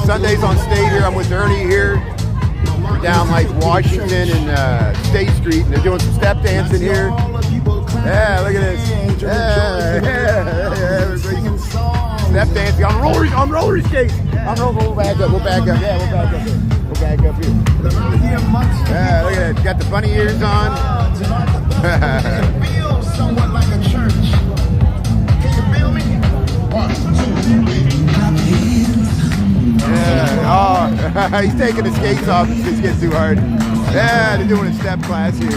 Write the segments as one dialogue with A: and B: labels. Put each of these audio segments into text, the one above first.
A: Sundays on State here. I'm with Ernie here. We're down like Washington and State Street, and they're doing some step dancing here. Yeah, look at this. Yeah. Step dancing on roller skates. We'll back up. Yeah, we'll back up here. We'll back up here. Yeah, look at that. Got the bunny ears on.
B: Somewhat like a church. Can you feel me? 1, 2, 3.
A: Yeah. Oh, he's taking the skates off. It's just getting too hard. Yeah, they're doing a step class here.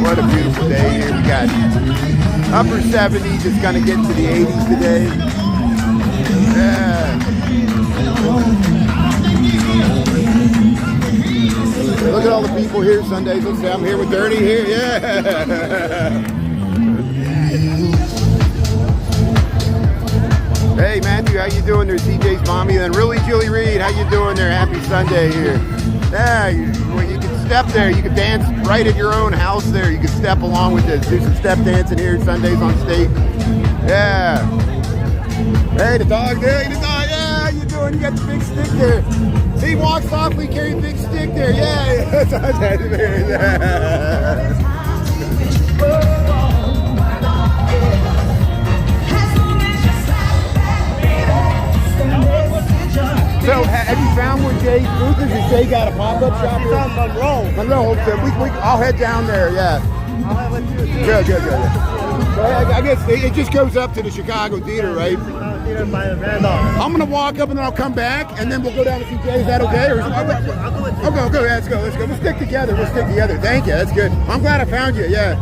A: What a beautiful day here. We got upper 70s. It's gonna get into the 80s today. Yeah. Look at all the people here Sundays. Let's see, I'm here with Ernie here. Yeah. Hey Matthew, how you doing there? CJ's mommy, and really Julie Reed, how you doing there? Happy Sunday here. Yeah, you can step there. You can dance right at your own house there. You can step along with this. Do some step dancing here Sundays on State. Yeah. Hey, the dog there. Hey, the dog. Yeah, how you doing? You got the big stick there. See, walk softly, carry a big stick there. Yeah. So, have you found where Jay's booth is? Has Jay got a pop-up shop here?
C: He's on Monroe.
A: Monroe, so I'll head down there, yeah.
C: I'll head with you.
A: Good. So I guess it just goes up to the Chicago Theater, right?
C: Chicago Theater by the Randolph.
A: I'm going to walk up and then I'll come back, and then we'll go down to see Jay. Is that okay? Or
C: I'll go with you.
A: Okay, yeah, let's go. We'll stick together. Thank you. That's good. I'm glad I found you, yeah.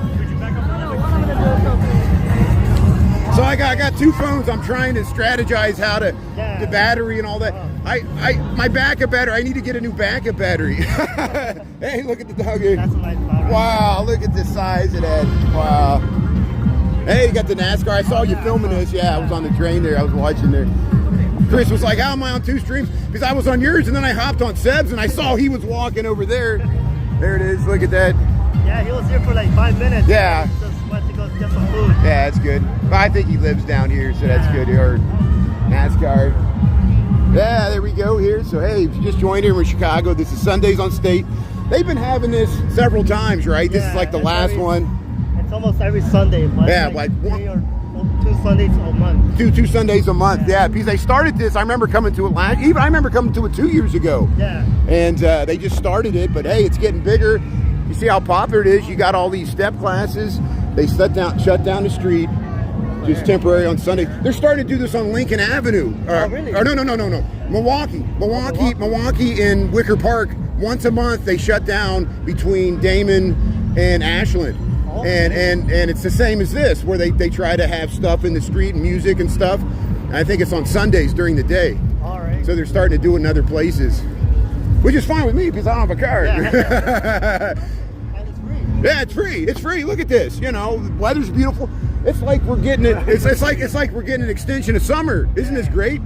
A: So I got two phones. I'm trying to strategize how to the battery and all that. My backup battery. I need to get a new backup battery. Hey, look at the dog here.
C: That's a nice flower.
A: Wow, look at the size of that. Wow. Hey, you got the NASCAR. I saw you filming this. Yeah, I was on the train there. I was watching there. Chris was like, "How am I on two streams?" Because I was on yours, and then I hopped on Seb's, and I saw he was walking over there. There it is. Look at that.
C: Yeah, he was here for like 5 minutes.
A: Yeah.
C: He just went to go get some food.
A: Yeah, that's good. I think he lives down here, so that's good. Or NASCAR. Yeah, there we go here. So, hey, if you just joined here in Chicago, this is Sundays on State. They've been having this several times, right? This is like the last one.
C: It's almost every Sunday.
A: Yeah,
C: like
A: one,
C: 3 or 2 Sundays a month.
A: Two Sundays a month, yeah. Because they started this, I remember coming to it I remember coming to it 2 years ago.
C: Yeah.
A: And they just started it, but hey, it's getting bigger. You see how popular it is. You got all these step classes. They shut down the street. Just temporary on Sunday. They're starting to do this on Lincoln Avenue.
C: Oh, really?
A: Or no. Milwaukee in Wicker Park. Once a month they shut down between Damon and Ashland.
C: Oh,
A: and it's the same as this, where they try to have stuff in the street and music and stuff. And I think it's on Sundays during the day.
C: All right.
A: So they're starting to do it in other places. Which is fine with me because I don't have a car.
C: Yeah. And it's free.
A: Yeah, it's free. It's free. Look at this. You know, the weather's beautiful. It's like we're getting it. It's like we're getting an extension of summer. Isn't this great?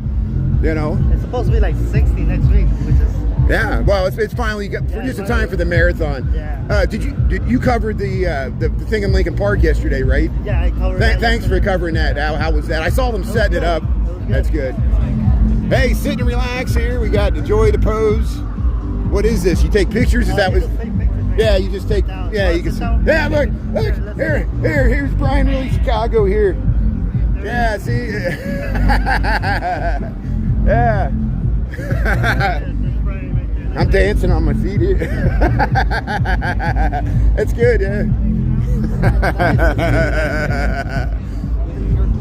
A: You know.
C: It's supposed to be like 60 next week, which is.
A: Yeah. Well, it's finally just in time for the marathon.
C: Yeah.
A: Did you cover the thing in Lincoln Park yesterday, right?
C: Yeah, I covered.
A: Thanks for covering that. How was that? I saw them setting it up. That's good. Hey, sit and relax here. We got enjoy the pose. What is this? You take pictures? Is that what? Yeah, you just take. Yeah, you can see. Yeah, look. Here's Brian Really Chicago here. Yeah, see. Yeah. I'm dancing on my feet here. That's good, yeah.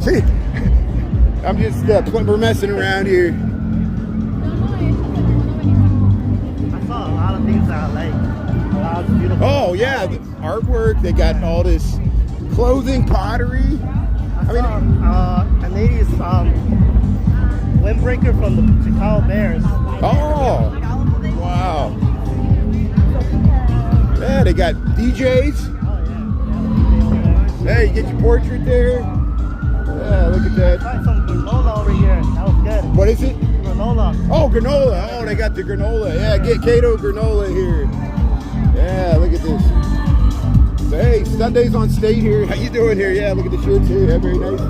A: See, I'm just we're messing around here.
C: I saw a lot of things that I like. A lot of beautiful.
A: Oh yeah, the artwork. They got all this clothing, pottery.
C: I saw a lady's windbreaker from the Chicago Bears.
A: Oh, wow. Yeah, they got DJs. Hey, you get your portrait there. Yeah, look at that.
C: I tried some granola over here. That was good.
A: What is it?
C: Granola.
A: Oh, granola. Oh, they got the granola. Yeah, get Cato granola here. Yeah, look at this. So, hey, Sundays on State here. How you doing here? Yeah, look at the shirts here. Yeah, very nice.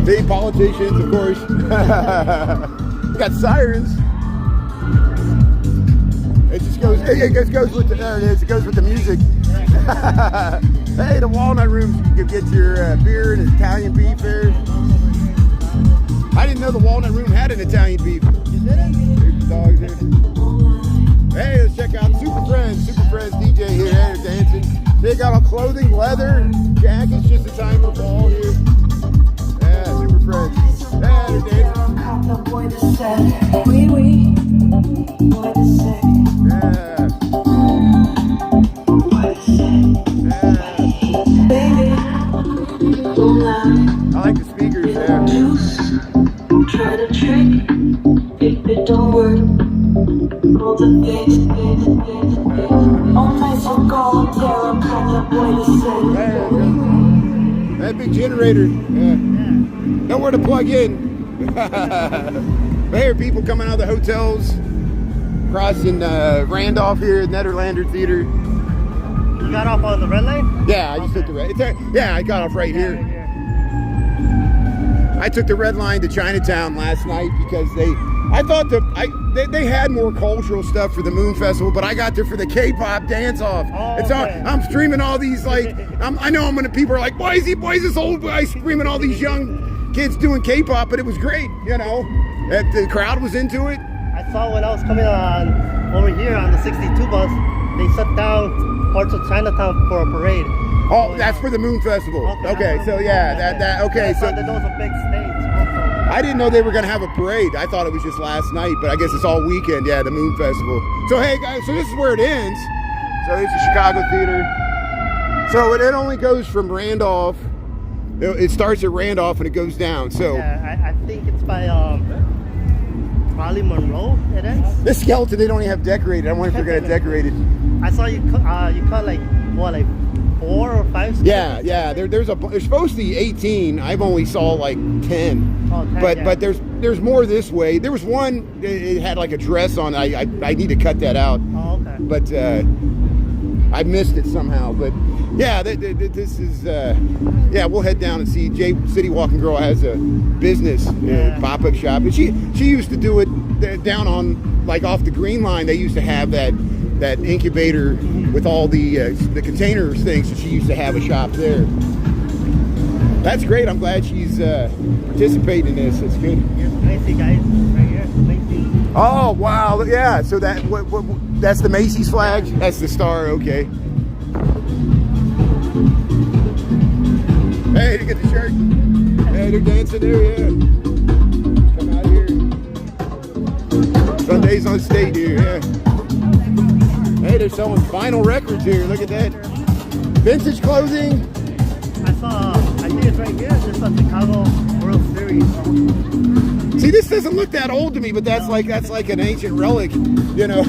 A: See, politicians, of course. Got sirens. It just goes. It just goes with the. There it is. It goes with the music. Hey, the Walnut Room. You can get your beer and Italian beef there. I didn't know the Walnut Room had an Italian beef.
C: You didn't?
A: There's the dogs here. Hey, let's check out Super Friends DJ here. Hey, they're dancing. They got all clothing, leather, jackets, just a time for fall here. Yeah, Super Friends. Yeah, they're dancing. I like the speakers there.
D: Try to trick if it don't work. All the things. All nights are gone, terror, kind of boy to say.
A: That big generator. Yeah. Nowhere to plug in. There are people coming out of the hotels, crossing Randolph here, Nederlander Theater.
C: You got off on the red line?
A: Yeah, I just took the red. Yeah, I got off right here. I took the red line to Chinatown last night because I thought they had more cultural stuff for the Moon Festival, but I got there for the K-pop dance off.
C: Oh,
A: It's
C: okay.
A: I'm streaming all these I know I'm gonna people are like, why is this old guy streaming all these young kids doing K-pop? But it was great, you know. The crowd was into it.
C: I saw when I was coming on over here on the 62 bus, they shut down parts of Chinatown for a parade.
A: Oh, that's for the Moon Festival. Okay, so yeah, okay, so
C: that was a big stage. Also.
A: I didn't know they were gonna have a parade. I thought it was just last night, but I guess it's all weekend. Yeah, the Moon Festival. So hey guys, so this is where it ends. So it's the Chicago Theater. So it only goes from Randolph. It starts at Randolph and it goes down. So
C: Yeah, I think it's by probably Monroe. It ends.
A: this skeleton they don't even have decorated. I wonder if they're gonna decorate it.
C: I saw you cut like 4 or 5.
A: Yeah. There's supposed to be 18. I've only saw like 10.
C: Oh, 10,
A: but
C: yeah.
A: but there's more this way. There was one. It had like a dress on. I need to cut that out.
C: Oh, okay.
A: But I missed it somehow. But yeah, this is yeah. We'll head down and see. City Walking Girl has a business pop-up shop, and she used to do it down on like off the Green Line. They used to have that incubator with all the containers things. So she used to have a shop there. That's great. I'm glad she's participating in this. It's good.
C: Here's Macy, guys. Right here, Macy.
A: Oh wow! Yeah. So that's the Macy's flag. That's the star. Okay. Hey, to get the shirt. Hey, they're dancing there. Yeah. Come out here. Sundays on state here. Yeah. Hey, they're selling vinyl records here. Look at that. Vintage clothing.
C: I think it's right here. This is a Chicago World Series.
A: See, this doesn't look that old to me, but that's like an ancient relic, you know.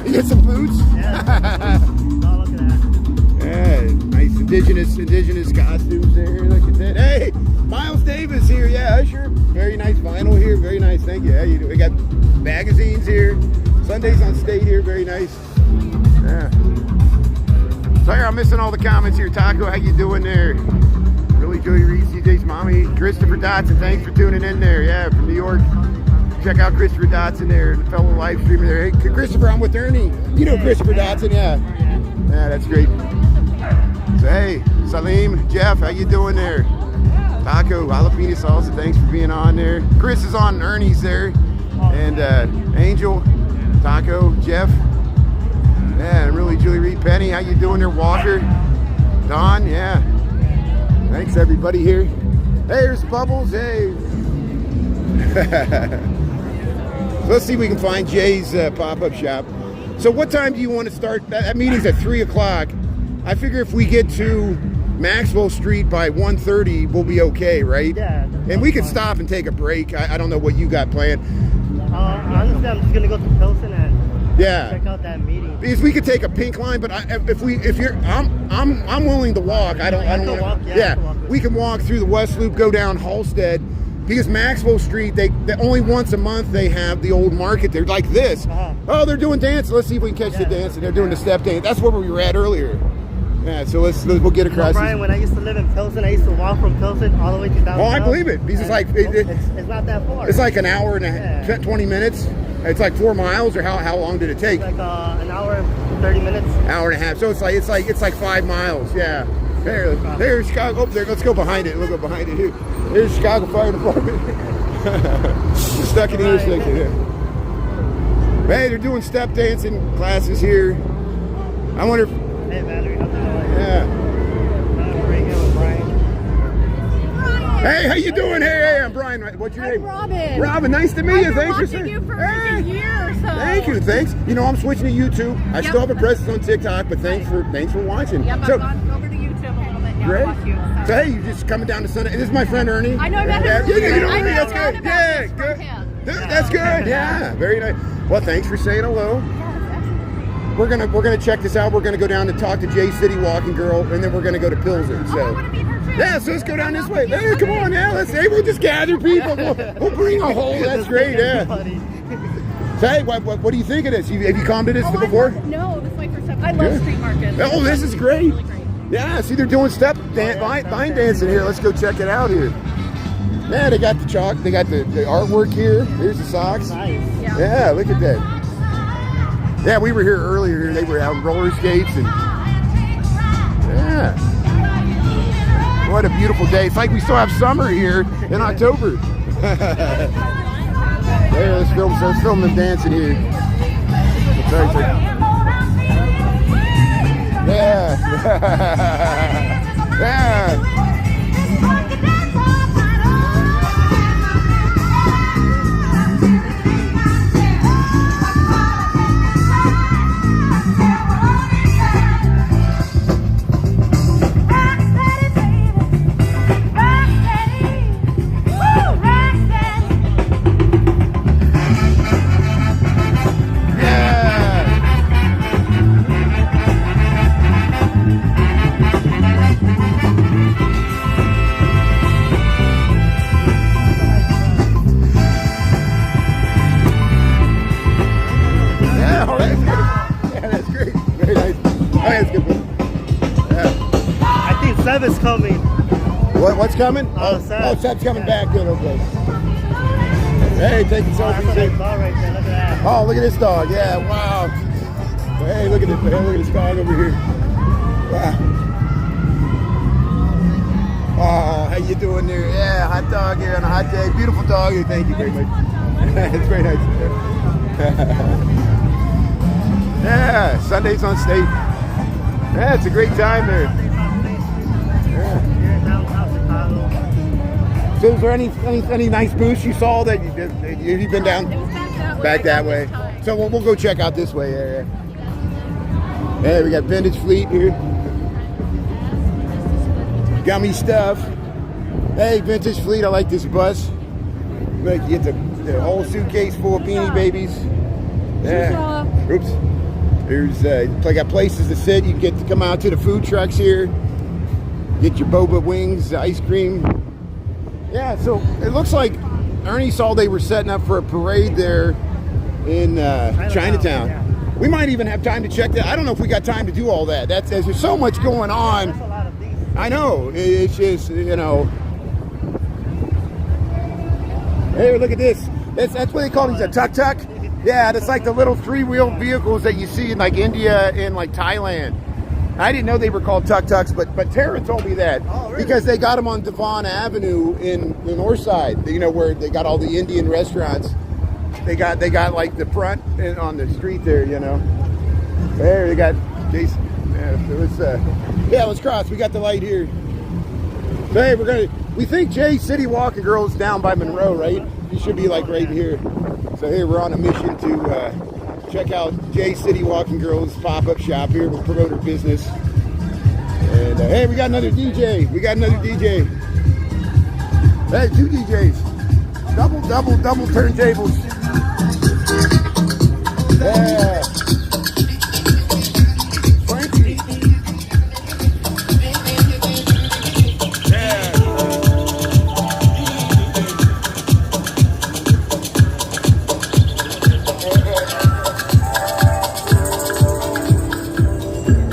A: You get some boots.
C: Yeah. Oh, look at that.
A: Yeah, nice indigenous costumes there. Look at that. Hey, Miles Davis here. Yeah, Usher. Very nice vinyl here. Very nice. Thank you. How you doing? We got magazines here. Sundays on state here. Very nice. Yeah. Sorry, I'm missing all the comments here. Taco, how you doing there? Really, Joey Reed, CJ's mommy, Christopher Dotson. Thanks for tuning in there. Yeah, from New York. Check out Christopher Dotson there, the fellow live streamer there. Hey, Christopher, I'm with Ernie. You know Christopher Dotson, yeah. Yeah, that's great. So hey, Salim, Jeff, how you doing there? Taco, jalapeno salsa. Thanks for being on there. Chris is on Ernie's there, and Angel, Taco, Jeff. Yeah, and really Julie Reed, Penny, how you doing there? Walker, Don, yeah. Thanks everybody here. Hey, there's Bubbles, hey. So let's see if we can find Jay's pop-up shop. So what time do you want to start? That meeting's at 3 o'clock. I figure if we get to Maxwell Street by 1:30, we'll be okay, right?
C: Yeah.
A: And we can stop and take a break. I don't know what you got planned.
C: Honestly, I'm just gonna go to Pilsen and check out that meeting.
A: Because we could take a pink line, but I'm willing to walk. I don't want to. Yeah, we can walk through the West Loop, go down Halstead, because Maxwell Street, they only once a month they have the old market. They're like this. Oh, they're doing dance. Let's see if we can catch the dance. And they're doing the step dance. That's where we were at earlier. Yeah, so we'll get across.
C: Brian, when I used to live in Pilsen, I used to walk from Pilsen all the way to downtown.
A: Oh, I believe it. Because it's like
C: it's not that far.
A: It's like an hour and a half, 20 minutes. It's like 4 miles, or how long did it take?
C: Like an hour and 30 minutes.
A: Hour and a half. So it's like 5 miles. Yeah. There's Chicago. Oh, there. Let's go behind it. We'll go behind it here. There's Chicago Fire Department. We're stuck in the intersection here. Hey, they're doing step dancing classes here. I wonder if.
C: Hey, Valerie, how's it going?
A: Yeah.
C: Right here with Brian.
A: Hey, how you doing? Hey, I'm Brian. What's your name?
E: Robin.
A: Robin, nice to meet you. Thanks for
E: watching you for a year or so.
A: Thank you. Thanks. You know, I'm switching to YouTube. I still have a presence on TikTok, but thanks for watching.
E: Yep,
A: So,
E: I've gone over to YouTube a little bit now
A: great.
E: to watch you.
A: So hey, you just coming down to Sunday. This is my friend Ernie.
E: I know I met him
A: Yeah,
E: earlier.
A: you know
E: I
A: Ernie.
E: know,
A: That's
E: heard
A: good.
E: about
A: Yeah,
E: this from
A: good.
E: him.
A: That's good. Yeah, very nice. Well, thanks for saying hello. We're gonna check this out. We're gonna go down and talk to Jay City Walking Girl, and then we're gonna go to Pilsen.
E: I
A: So
E: want to meet her too.
A: yeah, so let's go down this way. Hey, come on now. We'll just gather people. We'll bring a whole. That's great. Yeah. So, hey, what do you think of this? Have you come to this before?
E: No, this is my first time. I love street markets.
A: Oh, this is great.
E: Really great.
A: Yeah, see, they're doing line dancing here. Let's go check it out here. Yeah, they got the chalk. They got the artwork here. Here's the socks.
C: Nice.
A: Yeah, look at that. Yeah, we were here earlier. They were out on roller skates and yeah. What a beautiful day. It's like we still have summer here in October. There, let's film them dancing here. Yeah. Yeah.
C: Is coming.
A: What's coming? Seb's coming back. Good, okay. Hey, taking selfies.
C: That's a nice dog right there. Look at that.
A: Oh, look at this dog. Yeah, wow. Hey, look at this. Hey, look at this dog over here. Wow. Oh, how you doing there? Yeah, hot dog here on a hot day. Beautiful dog here. Thank you very much. It's very nice. Yeah, Sundays on State. Yeah, it's a great time there. So is there any nice booths you saw that you've been down?
E: It was
A: back that way. So we'll go check out this way. Yeah. Hey, we got Vintage Fleet here. Gummy stuff. Hey, Vintage Fleet, I like this bus. Like you get the whole suitcase full of Beanie Babies. Yeah. Oops. There's I got places to sit. You get to come out to the food trucks here. Get your boba wings, ice cream. Yeah, so it looks like Ernie saw they were setting up for a parade there in Chinatown.
C: Yeah.
A: We might even have time to check that. I don't know if we got time to do all that. There's so much going on.
C: That's a lot of things.
A: I know. It's just, you know. Hey, look at this. That's what they call these, a tuk-tuk. Yeah, that's like the little three-wheel vehicles that you see in like India and like Thailand. I didn't know they were called tuk-tuks, but Tara told me that.
C: Oh, really?
A: Because they got them on Devon Avenue in the north side, you know, where they got all the Indian restaurants. They got like the front and on the street there, you know. There, they got Jason. Yeah, let's cross. We got the light here. So, hey, we think Jay City Walking Girl's down by Monroe, right? You should be like right here. So here we're on a mission to check out Jay City Walking Girl's pop-up shop here. We'll promote her business. And hey, we got another DJ. Hey, 2 DJs. Double turntables. Yeah. Frankie. Yeah.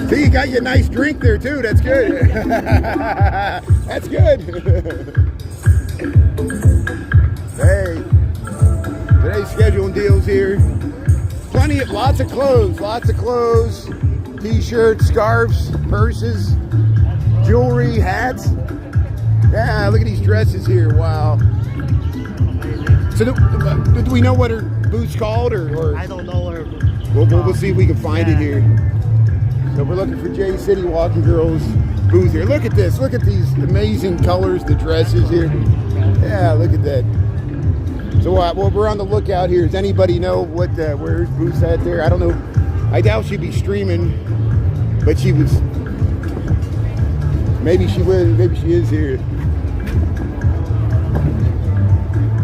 A: So you got your nice drink. drink there too. That's good. That's good. Hey, today's scheduling deals here. Lots of clothes, t-shirts, scarves, purses, jewelry, hats. Yeah, look at these dresses here. Wow. So do we know what her booth's called, or?
C: I don't know what her booth.
A: We'll see if we can find it here. So we're looking for J City Walking Girls booth here. Look at this. Look at these amazing colors, the dresses here. Yeah, look at that. So well, we're on the lookout here. Does anybody know what where his booth's at there? I don't know. I doubt she'd be streaming, but she was. Maybe she was. Maybe she is here.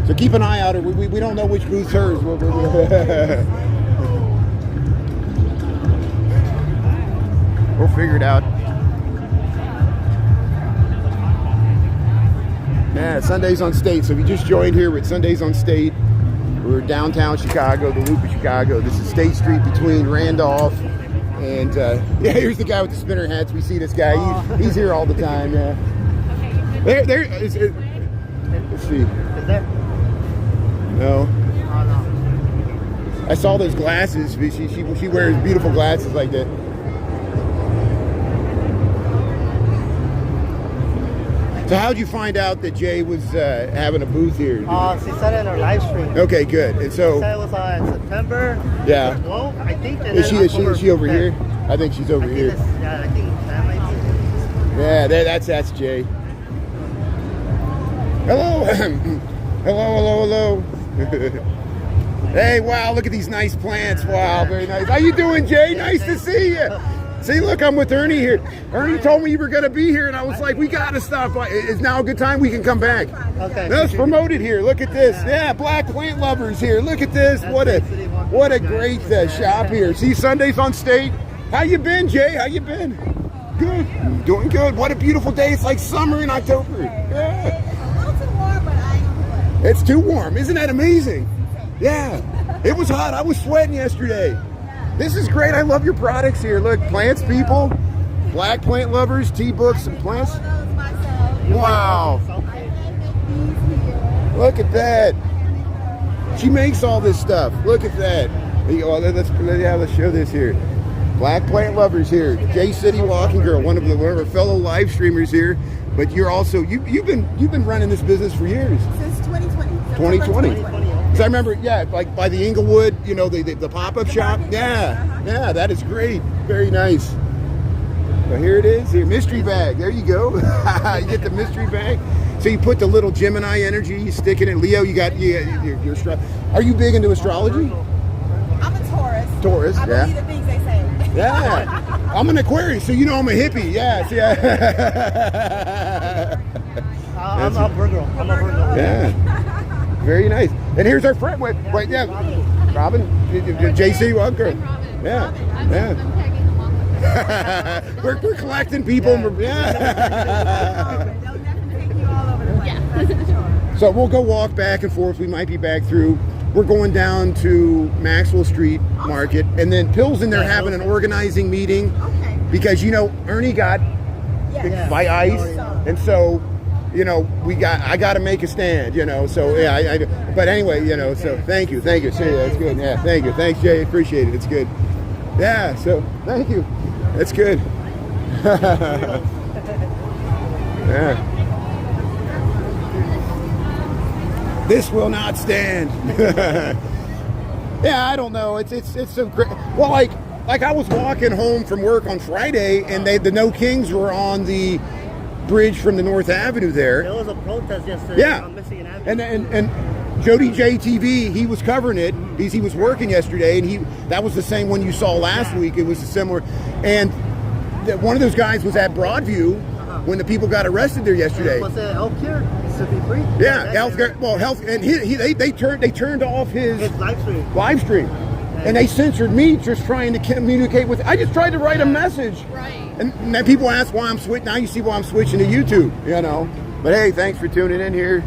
A: So keep an eye out. We don't know which booth's hers. We'll figure it out. Yeah, Sundays on State. So if you just joined here with Sundays on State, we're downtown Chicago, the Loop of Chicago. This is State Street between Randolph and yeah. Here's the guy with the spinner hats. We see this guy. He's here all the time. Yeah. There is. Let's see.
C: Is there?
A: No.
C: Oh, no.
A: I saw those glasses. She wears beautiful glasses like that. So how'd you find out that Jay was having a booth here?
C: She said it in her live stream.
A: Okay, good. And so
C: She said it was in September.
A: Yeah.
C: Well, I think.
A: Is she over here? I think she's over here.
C: Yeah, I think that might be.
A: Yeah, that's Jay. Hello. hello. Hey, wow, look at these nice plants. Wow, very nice. How you doing, Jay? Nice to see you. See, look, I'm with Ernie here. Ernie told me you were going to be here, and I was like, we got to stop by. Is now a good time? We can come back.
C: Okay.
A: Let's promote it here. Look at this. Yeah, black plant lovers here. Look at this. What a great shop here. See, Sundays on State. How you been, Jay? How you been? Good. Doing good. What a beautiful day. It's like summer in October. Yeah. It's too warm. Isn't that amazing? Yeah. It was hot. I was sweating yesterday. This is great. I love your products here. Look, plants, people, black plant lovers, tea books, and plants. Wow. Look at that. She makes all this stuff. Look at that. Let's show this here. Black plant lovers here. J City Walking Girl, one of our fellow live streamers here. But you're also you've been running this business for years.
F: Since 2020.
A: 2020. Because I remember, yeah, like by the Inglewood, the pop-up shop. Yeah, that is great. Very nice. So here it is. Here, mystery bag. There you go. You get the mystery bag. So you put the little Gemini energy, you stick it in. Leo, you got your Are you big into astrology?
F: I'm a Taurus.
A: Taurus,
F: I
A: yeah.
F: believe the things they say.
A: Yeah. I'm an Aquarius, so I'm a hippie. Yes, yeah.
C: I'm a Virgo.
A: Yeah. Very nice. And here's our friend. Wait, yeah. Robin, JC, welcome. Yeah.
E: I'm tagging along with
A: We're collecting people. Yeah.
F: They'll definitely take you all over the place.
E: Yeah.
A: So we'll go walk back and forth. We might be back through. We're going down to Maxwell Street Market, and then Pill's in there having an organizing meeting
F: Okay.
A: because Ernie got
F: Yes.
A: by ice, and so I got to make a stand, So yeah, but anyway, So thank you. See, that's good. Yeah, thank you. Thanks, Jay. Appreciate it. It's good. Yeah. So thank you. That's good. Yeah. This will not stand. Yeah, I don't know. It's so great. Well, like I was walking home from work on Friday, and the No Kings were on the bridge from the North Avenue there.
C: There was a protest yesterday on Michigan Avenue.
A: And Jody JTV, he was covering it. He was working yesterday, and that was the same one you saw last week. It was a similar, and one of those guys was at Broadview when the people got arrested there yesterday.
C: Was it healthcare? Should be free.
A: Yeah, healthcare. Well, health, and they turned off his live stream, and they censored me just trying to communicate with. I just tried to write a message.
E: Right.
A: And then people ask why I'm switching. Now you see why I'm switching to YouTube. But hey, thanks for tuning in here.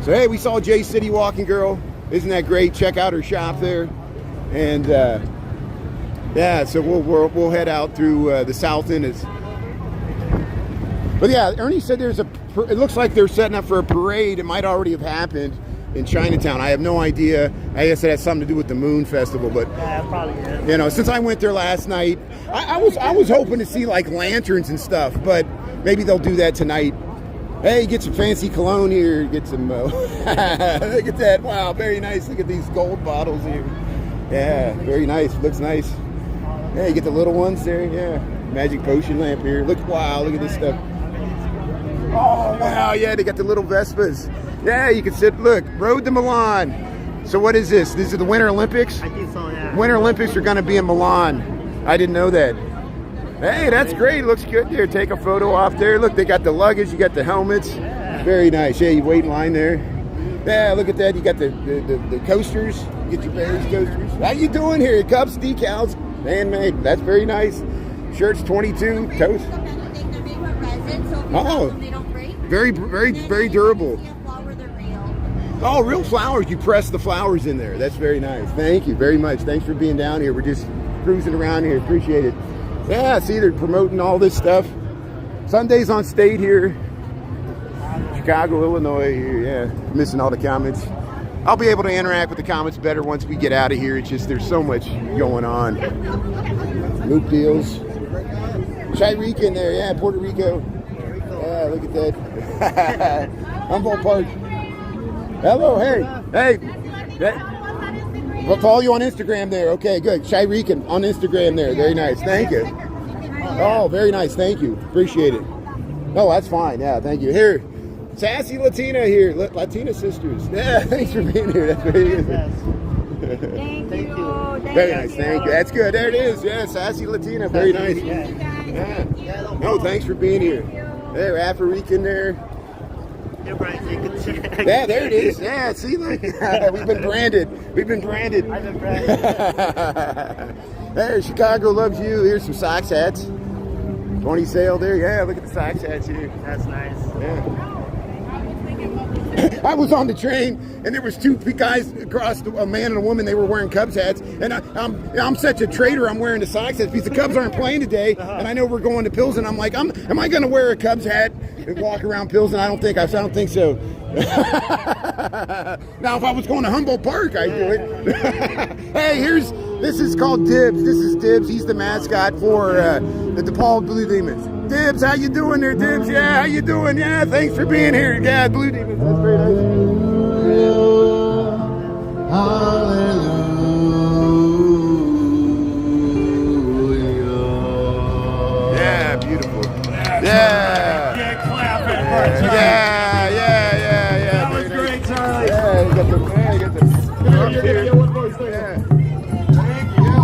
A: So hey, we saw J City Walking Girl. Isn't that great? Check out her shop there, and yeah. So we'll head out through the south end. But yeah, Ernie said it looks like they're setting up for a parade. It might already have happened in Chinatown. I have no idea. I guess it has something to do with the Moon Festival, but
C: Yeah, probably is.
A: you know, since I went there last night, I was hoping to see like lanterns and stuff, but maybe they'll do that tonight. Hey, get some fancy cologne here. Get some. Look at that! Wow, very nice. Look at these gold bottles here. Yeah, very nice. Looks nice. Yeah, you get the little ones there. Yeah, magic potion lamp here. Look! Wow, look at this stuff. Oh wow! Yeah, they got the little Vespas. Yeah, you can sit. Look, Road to Milan. So what is this? These are the Winter Olympics.
C: I think so, yeah.
A: Winter Olympics are going to be in Milan. I didn't know that. Hey, that's great. Looks good there. Take a photo off there. Look, they got the luggage. You got the helmets. Very nice. Yeah, you wait in line there. Yeah, look at that. You got the coasters. You get your Bears coasters. How you doing here? Cups, decals, handmade. That's very nice. Shirts 22. Toast. Oh, very durable. Oh, real flowers. You press the flowers in there. That's very nice. Thank you very much. Thanks for being down here. We're just cruising around here. Appreciate it. Yeah, see, they're promoting all this stuff. Sundays on State here. Chicago, Illinois here. Yeah, missing all the comments. I'll be able to interact with the comments better once we get out of here. It's just there's so much going on. Loop deals. Chai Rican there. Yeah, Puerto Rico. Yeah, look at that. Humboldt Park. Hello, hey. We'll follow you on Instagram there. Okay, good. Chai Rican on Instagram there. Very nice. Thank you. Oh, very nice. Thank you. Appreciate it. Oh, that's fine. Yeah, thank you. Here, Sassy Latina here. Latina sisters. Yeah, thanks for being here. That's very good.
F: Thank you.
A: Very nice. Thank you. That's good. There it is. Yeah, Sassy Latina. Very nice. Yeah. No, thanks for being here. There, Afro-Rican there.
C: You're right, you can check.
A: Yeah, there it is. Yeah, see, look. We've been branded.
C: I've been branded.
A: Hey, Chicago loves you. Here's some socks hats. 20 sale there. Yeah, look at the socks hats here.
C: That's nice.
A: Yeah. I was on the train and there was two guys across, a man and a woman. They were wearing Cubs hats, and I'm such a traitor. I'm wearing the Sox hats because the Cubs aren't playing today, and I know we're going to Pilsen. I'm like, am I going to wear a Cubs hat and walk around Pilsen? I don't think so. Now, if I was going to Humboldt Park, I'd do it. Hey, this is called Dibs. This is Dibs. He's the mascot for the DePaul Blue Demons. Dibs, how you doing there, Dibs? Yeah, how you doing? Yeah, thanks for being here. Yeah, Blue Demons. That's very nice. Hallelujah. Yeah, beautiful. Yeah. Yeah.
B: That was great, Charlie.
A: Yeah, you got the drums here.
B: Thank you.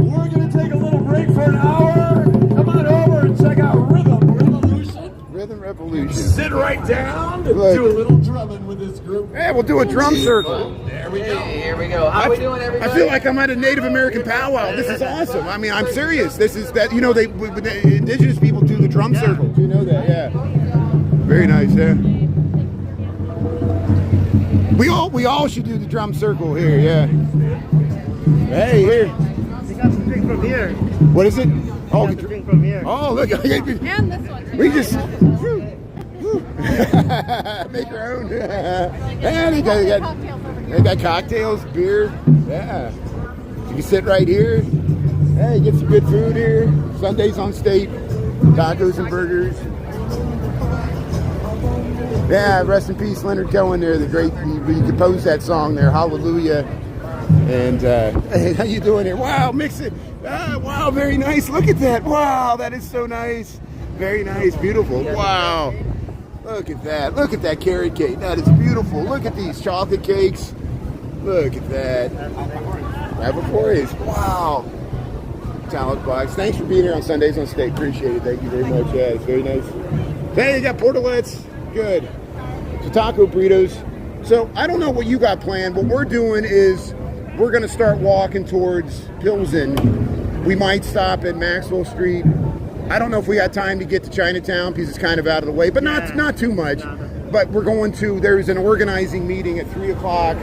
B: We're going to take a little break for an hour. Come on over and check out Rhythm Revolution.
A: Rhythm Revolution.
B: Sit right down and
A: Look.
B: do a little drumming with this group.
A: Yeah, we'll do a drum circle.
B: There we go.
G: Here we go. How we doing, everybody?
A: I feel like I'm at a Native American powwow. This is awesome. I mean, I'm serious. This is that, you know, the indigenous people do the drum circle. Do you know that? Yeah. Very nice, yeah. We all should do the drum circle here, yeah. Hey, here.
C: We got some drink from here.
A: What is it? Oh,
C: We got some drink from here.
A: oh, look.
E: And this one.
A: We just make our own. Yeah, they got
E: Cocktails over here.
A: They got cocktails, beer. Yeah. You can sit right here. Hey, get some good food here. Sundays on State. Tacos and burgers. Yeah, rest in peace, Leonard Cohen there. The great, he composed that song there, Hallelujah. And hey, how you doing here? Wow, mix it. Wow, very nice. Look at that. Wow, that is so nice. Very nice, beautiful. Wow. Look at that. Look at that carrot cake. That is beautiful. Look at these chocolate cakes. Look at that. Laboratories. Wow. Talent box. Thanks for being here on Sundays on State. Appreciate it. Thank you very much. Yeah, it's very nice. Hey, you got portalettes. Good. So taco burritos. So I don't know what you got planned. What we're doing is we're going to start walking towards Pilsen. We might stop at Maxwell Street. I don't know if we got time to get to Chinatown because it's kind of out of the way, but not too much. But we're going to, there's an organizing meeting at 3 o'clock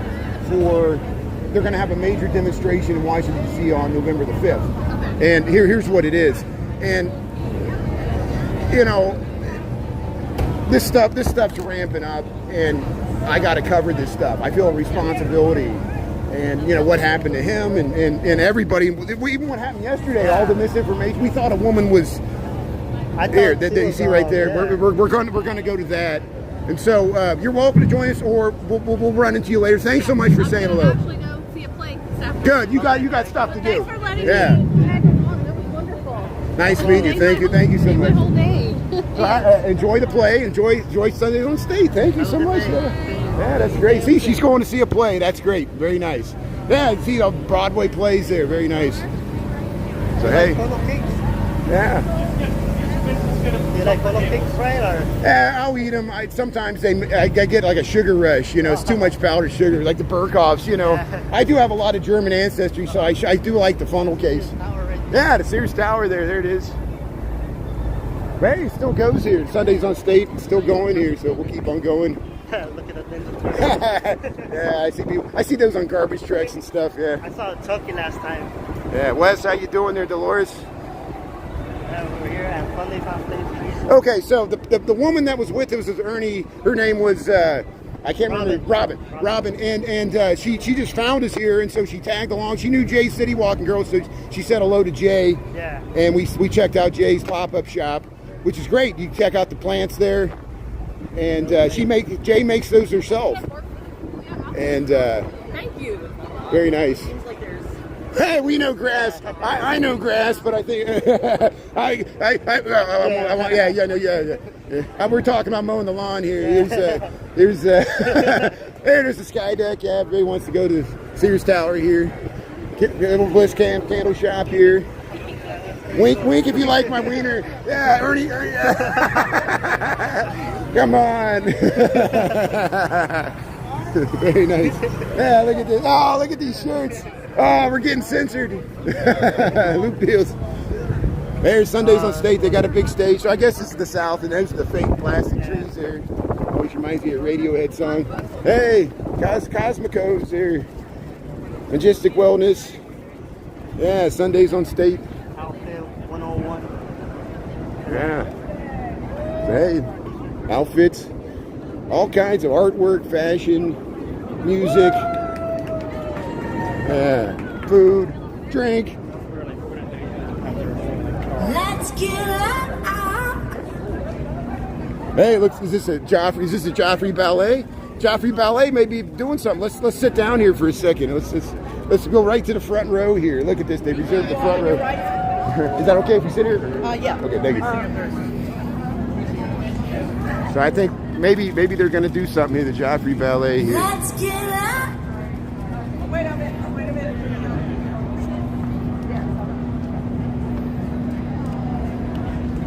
A: they're going to have a major demonstration in Washington, D.C. on November the 5th. And here's what it is. And you know, this stuff's ramping up, and I got to cover this stuff. I feel a responsibility. And, you know, what happened to him and everybody, even what happened yesterday, all the misinformation. We thought a woman was there. That you see right there.
C: Yeah.
A: We're going to go to that. And so you're welcome to join us, or we'll run into you later. Thanks so much for saying hello.
E: I'm actually go see a play this afternoon.
A: Good. You got stuff to do.
E: Thanks for letting
A: Yeah.
E: me tag along. That was wonderful.
A: Nice meeting you. Thank you so
E: Made my
A: much.
E: whole day.
A: So, enjoy the play. Enjoy Sundays on State. Thank you so much. Yeah, that's great. See, she's going to see a play. That's great. Very nice. Yeah, see the Broadway plays there. Very nice. So hey,
C: Funnel cakes?
A: yeah.
C: You like funnel cakes, right? Or
A: I'll eat them. Sometimes I get like a sugar rush. You know, it's too much powdered sugar, like the Burkhoffs. You know, I do have a lot of German ancestry, so I do like the funnel cakes. Yeah, the Sears Tower there. There it is. Hey, it still goes here. Sundays on State, it's still going here, so we'll keep on going.
C: look at the Ninja Turtles.
A: Yeah, I see those on garbage trucks and stuff. Yeah.
C: I saw Chucky last time.
A: Yeah, Wes, how you doing there, Dolores?
C: We're here at Sundays on State.
A: Okay, so the woman that was with us was Ernie. Her name was I can't remember. Robin, and she just found us here, and so she tagged along. She knew Jay's City Walking Girl, so she said hello to Jay.
C: Yeah.
A: And we checked out Jay's pop-up shop, which is great. You check out the plants there, and Jay makes those herself, and
E: Thank you.
A: very nice.
E: Seems like there's
A: Hey, we know grass. I know grass, but I think we're talking about mowing the lawn here. There's there's the sky deck. Yeah, everybody wants to go to Sears Tower here. Get a little Bliss candle shop here. Wink, wink if you like my wiener. Yeah, Ernie. Come on. Very nice. Yeah, look at this. Oh, look at these shirts. Oh, we're getting censored. Loop deals. There's Sundays on State. They got a big stage. So I guess this is the South, and there's the fake plastic trees there. Always reminds me of a Radiohead song. Hey, Cosmicos there. Majestic Wellness. Yeah, Sundays on State.
C: Outfit 101.
A: Yeah. Hey, outfits. All kinds of artwork, fashion, music. Yeah, food, drink.
D: Let's get out.
A: Hey, look, is this a Joffrey Ballet? Joffrey Ballet may be doing something. Let's sit down here for a second. Let's go right to the front row here. Look at this. They reserved the front row. Is that okay if we sit here?
F: Yeah.
A: Okay, thank you. So I think maybe they're going to do something here, the Joffrey Ballet here.
D: Let's get out.
F: Wait a minute.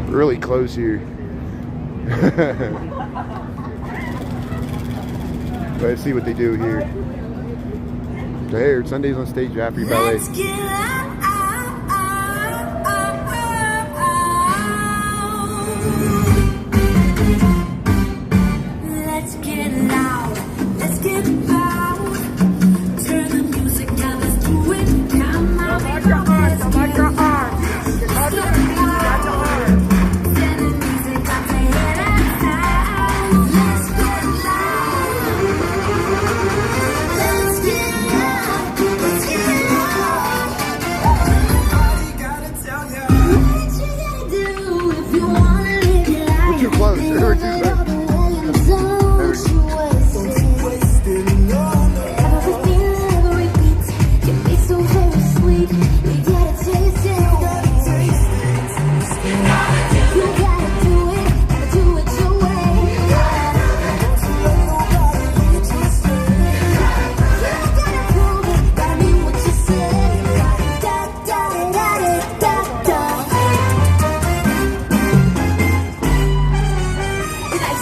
A: Really close here. Let's see what they do here. So here, Sundays on Stage, Joffrey Ballet.
D: Let's get out. Let's get loud. Let's get loud. Turn the music down. Let's do it. Come on. Let's get loud. Send the music up to head and sound. Let's get loud. Let's get loud. Let's get loud. All you gotta tell you. What you gotta do if you wanna live your life.
A: We're too close. We're too close.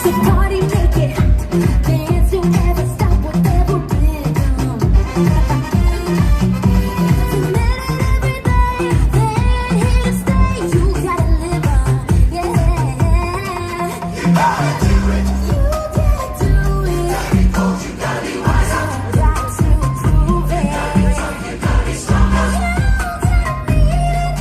D: Party, make it dance, don't ever stop, whatever rhythm. Every day, then here to stay. You gotta live on, yeah. You gotta do it. You gotta do it. You gotta be wise. You got to prove it. You gotta be strong. You gotta be it.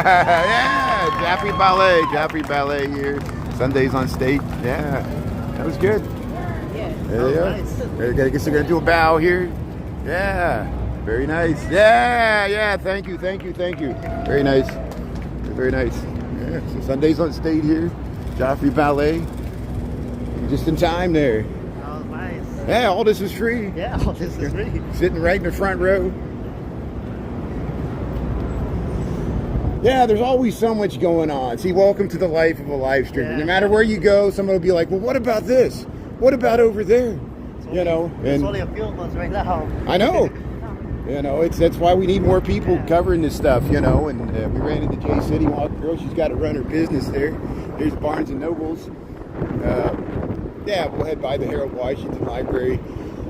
A: Yeah, Joffrey Ballet here. Sundays on State. Yeah, that was good. There you go. I guess they're gonna do a bow here. Yeah, very nice. Yeah. Thank you. Very nice. Very nice. Yeah, so Sundays on State here. Joffrey Ballet. You're just in time there.
C: Oh, nice.
A: Yeah, all this is free.
C: Yeah, all this is free.
A: Sitting right in the front row. Yeah, there's always so much going on. See, welcome to the life of a live streamer.
C: Yeah.
A: No matter where you go, someone will be like, well, what about this? What about over there? You know,
C: There's
A: and
C: only a few of us right now.
A: I know. You know, that's why we need more people covering this stuff, you know. And we ran into J City Walk Girl. She's got to run her business there. Here's Barnes and Nobles. Yeah, we'll head by the Harold Washington Library.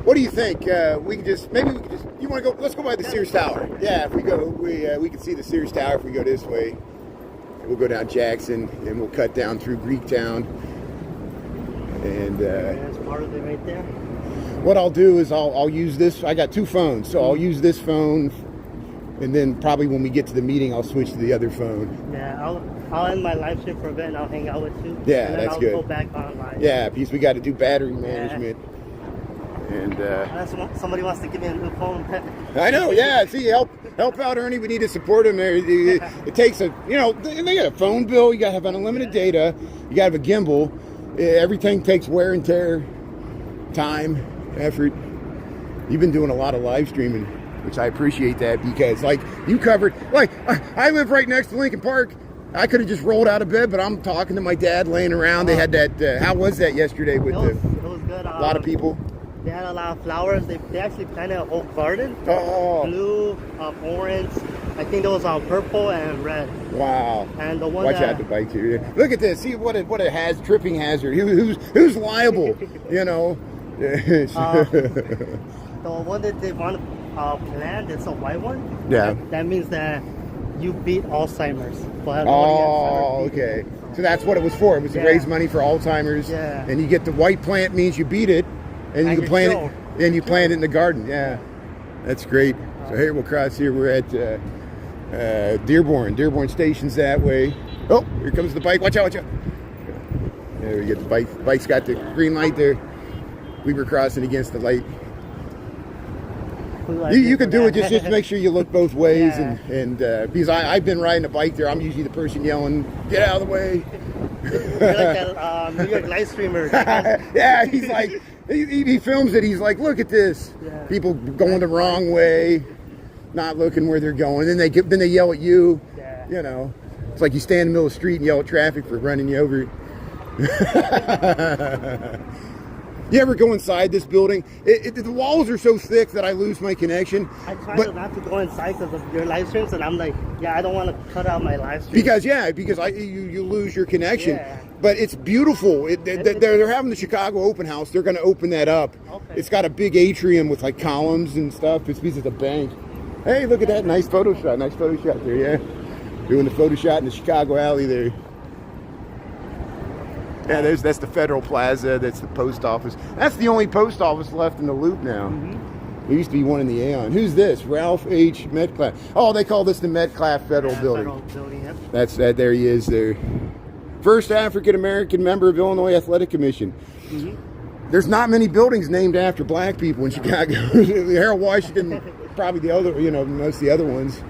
A: What do you think? We can just, you want to go, let's go by the Sears Tower. Yeah, if we go, we can see the Sears Tower if we go this way. We'll go down Jackson, and we'll cut down through Greektown. And
C: There's part of it right there.
A: what I'll do is I'll use this. I got two phones, so I'll use this phone, and then probably when we get to the meeting, I'll switch to the other phone.
C: Yeah, I'll end my live stream for a bit and I'll hang out with you.
A: Yeah,
C: and then
A: that's
C: I'll
A: good.
C: go back online.
A: Yeah, because we got to do battery management. And
C: Unless somebody wants to give me a new phone.
A: I know, yeah. See, help out Ernie. We need to support him there. It takes a, you know, they got a phone bill. You got to have unlimited data. You got to have a gimbal. Everything takes wear and tear, time, effort. You've been doing a lot of live streaming, which I appreciate that because, like, you covered. Like, I live right next to Lincoln Park. I could have just rolled out of bed, but I'm talking to my dad laying around. They had that. How was that yesterday with
C: It was good.
A: a lot of people?
C: They had a lot of flowers. They actually planted a whole garden.
A: Oh,
C: Blue, orange. I think there was purple and red.
A: wow.
C: And the one
A: Watch out the bike here. Look at this. See what it has. Tripping hazard. Who's liable? You know.
C: the one that they want to plant, it's a white one.
A: Yeah.
C: That means that you beat Alzheimer's. But
A: Oh, okay. So that's what it was for. It was to
C: Yeah.
A: raise money for Alzheimer's.
C: Yeah.
A: And you get the white plant means you beat it, and you
C: And
A: can
C: you're
A: plant
C: killed.
A: it. And you plant it in the garden. Yeah, that's great. So here we'll cross here. We're at Dearborn. Dearborn Station's that way. Oh, here comes the bike. Watch out! Watch out! There we get the bike. Bike's got the green light there. We were crossing against the light. You can do it. Just make sure you look both ways,
C: Yeah.
A: and because I've been riding a bike there, I'm usually the person yelling, "Get out of the way!"
C: You're like that New York live streamer.
A: Yeah, he's like, he films it. He's like, "Look at this!
C: Yeah.
A: People going the wrong way, not looking where they're going." Then they yell at you.
C: Yeah.
A: You know, it's like you stand in the middle of the street and yell at traffic for running you over. You ever go inside this building? The walls are so thick that I lose my connection.
C: I try not to go inside because of your live streams, and I'm like, yeah, I don't want to cut out my live stream.
A: Because you lose your connection.
C: Yeah.
A: But it's beautiful. They're having the Chicago Open House. They're going to open that up.
C: Okay.
A: It's got a big atrium with like columns and stuff. It's because it's a bank. Hey, look at that nice photo shot. Nice photo shot there. Yeah, doing the photo shot in the Chicago alley there. Yeah, that's the Federal Plaza. That's the post office. That's the only post office left in the loop now.
C: Mm-hmm.
A: There used to be one in the Aeon. Who's this? Ralph H. Metcalf. Oh, they call this the Metcalf Federal Building.
C: Federal building, yep.
A: That's that. There he is. There, first African American member of Illinois Athletic Commission.
C: Mm-hmm.
A: There's not many buildings named after black people in Chicago. Harold Washington, probably the other. You know, most of the other ones.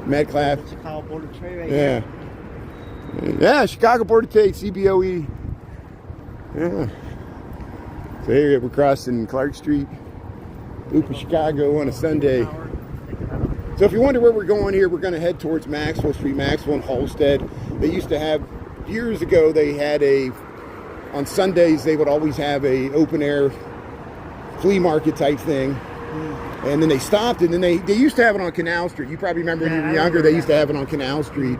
A: Metcalf.
C: The Chicago Board of Trade right
A: Yeah.
C: here.
A: Yeah, Chicago Board of Trade, CBOE. Yeah. So here we're crossing Clark Street, loop of Chicago on a Sunday. So if you wonder where we're going here, we're going to head towards Maxwell Street, Maxwell and Halstead. They used to have, years ago, they had on Sundays, they would always have a open air flea market type thing. And then they stopped it, and then they used to have it on Canal Street. You probably remember when you were younger, they used to have it on Canal Street.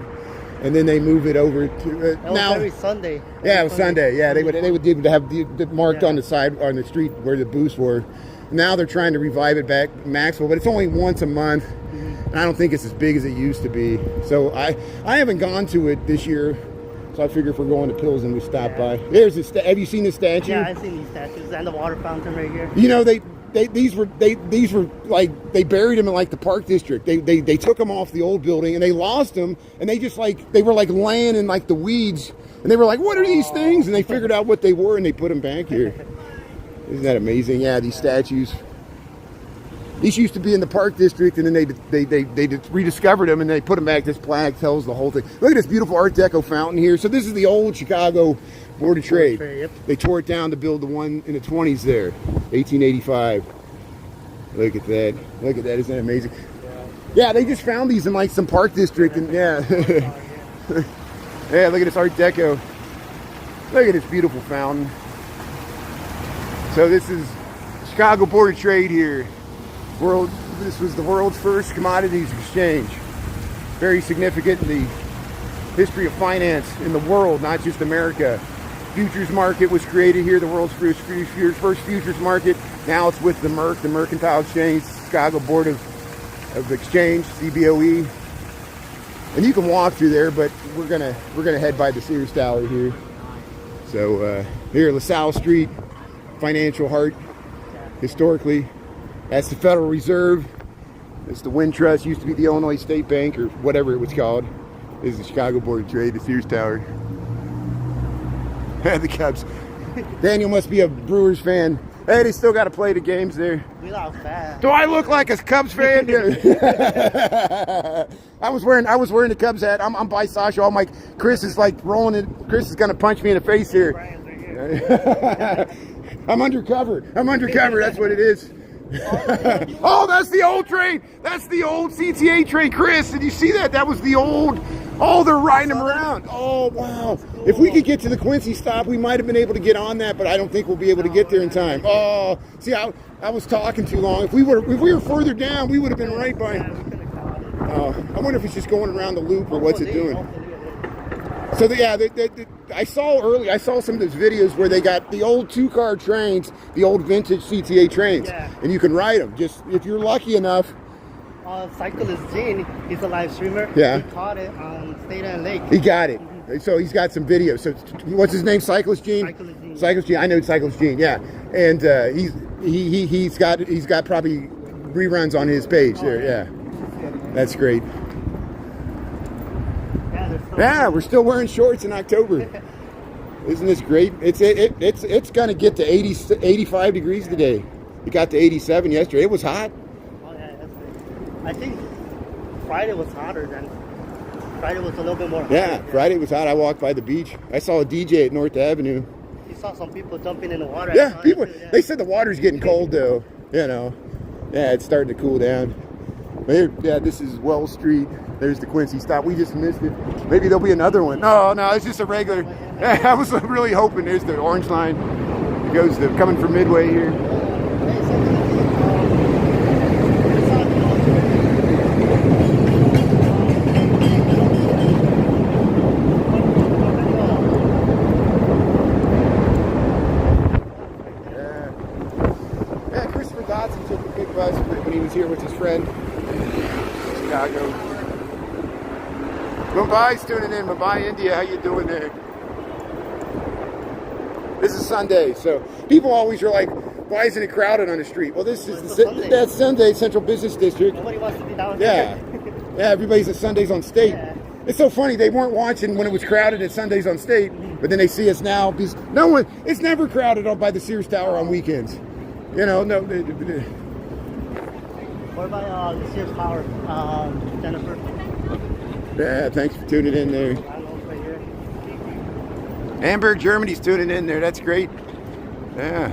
A: And then they move it over to
C: That was
A: now.
C: every Sunday.
A: Yeah, it was Sunday. Yeah, they would have the marked on the side on the street where the booths were. Now they're trying to revive it back Maxwell, but it's only once a month. And I don't think it's as big as it used to be. So I haven't gone to it this year. So I figure if we're going to Pilsen, we stop by. There's have you seen the statue?
C: Yeah, I've seen these statues and the water fountain right here.
A: You know, these were like they buried them in like the Park District. They took them off the old building and they lost them, and they just like they were like laying in like the weeds, and they were like, what are these things? And they figured out what they were and they put them back here. Isn't that amazing? Yeah, these statues. These used to be in the Park District, and then they rediscovered them and they put them back. This plaque tells the whole thing. Look at this beautiful Art Deco fountain here. So this is the old Chicago Board of Trade.
C: Yep.
A: They tore it down to build the one in the 20s there, 1885. Look at that. Look at that. Isn't that amazing? Yeah, they just found these in like some Park District, and yeah. Yeah, look at this Art Deco. Look at this beautiful fountain. So this is Chicago Board of Trade here. This was the world's first commodities exchange. Very significant in the history of finance in the world, not just America. Futures market was created here, the world's first futures market. Now it's with the MERC, the Mercantile Exchange, Chicago Board of Exchange, CBOE. And you can walk through there, but we're gonna head by the Sears Tower here. So here, LaSalle Street, financial heart, historically. That's the Federal Reserve. It's the Wind Trust. Used to be the Illinois State Bank, or whatever it was called. This is the Chicago Board of Trade, the Sears Tower. The Cubs. Daniel must be a Brewers fan. Hey, they still got to play the games there.
C: We lost bad.
A: Do I look like a Cubs fan? I was wearing the Cubs hat. I'm by Sasha. All my Chris is like rolling it. Chris is gonna punch me in the face here. I'm undercover. That's what it is. Oh, that's the old train. That's the old CTA train, Chris. Did you see that? That was the old. Oh, they're riding them around. Oh, wow. If we could get to the Quincy stop, we might have been able to get on that, but I don't think we'll be able to get there in time. Oh, see, I was talking too long. If we were further down, we would have been right by. I wonder if it's just going around the loop or what's it doing. So I saw some of those videos where they got the old 2-car trains, the old vintage CTA trains, and you can ride them. Just if you're lucky enough.
C: Cyclist Gene, he's a live streamer. Yeah. He caught it on State and Lake.
A: He got it. So he's got some videos. So what's his name? Cyclist Gene. Cyclist Gene. I know Cyclist Gene. Yeah, and he's got probably reruns on his page there. Yeah, that's great. Yeah, we're still wearing shorts in October. Isn't this great? It's gonna get to 85 degrees today. It got to 87 yesterday. It was hot.
C: Oh yeah, that's it. I think Friday was hotter than. Friday was a little bit more hot.
A: Yeah, Friday was hot. I walked by the beach. I saw a DJ at North Avenue.
C: You saw some people jumping in the water.
A: Yeah, people. They said the water's getting cold though. You know. Yeah, it's starting to cool down. But here, yeah, this is Wells Street. There's the Quincy stop. We just missed it. Maybe there'll be another one. No, it's just a regular. I was really hoping there's the orange line. It goes coming from Midway here. Yeah, Christopher Dodson took a big bus when he was here with his friend. Chicago. Mumbai's tuning in. Mumbai, India. How you doing there? This is Sunday, so people always are like, "Why isn't it crowded on the street?" Well, this is that's Sunday, Central Business District.
C: Nobody wants to be down
A: here. Yeah, everybody's at Sundays on State.
C: Yeah.
A: It's so funny. They weren't watching when it was crowded at Sundays on State, but then they see us now because it's never crowded up by the Sears Tower on weekends. You know, no.
C: What about the Sears Tower, Jennifer?
A: Yeah, thanks for tuning in there. Hamburg, Germany's tuning in there. That's great. Yeah.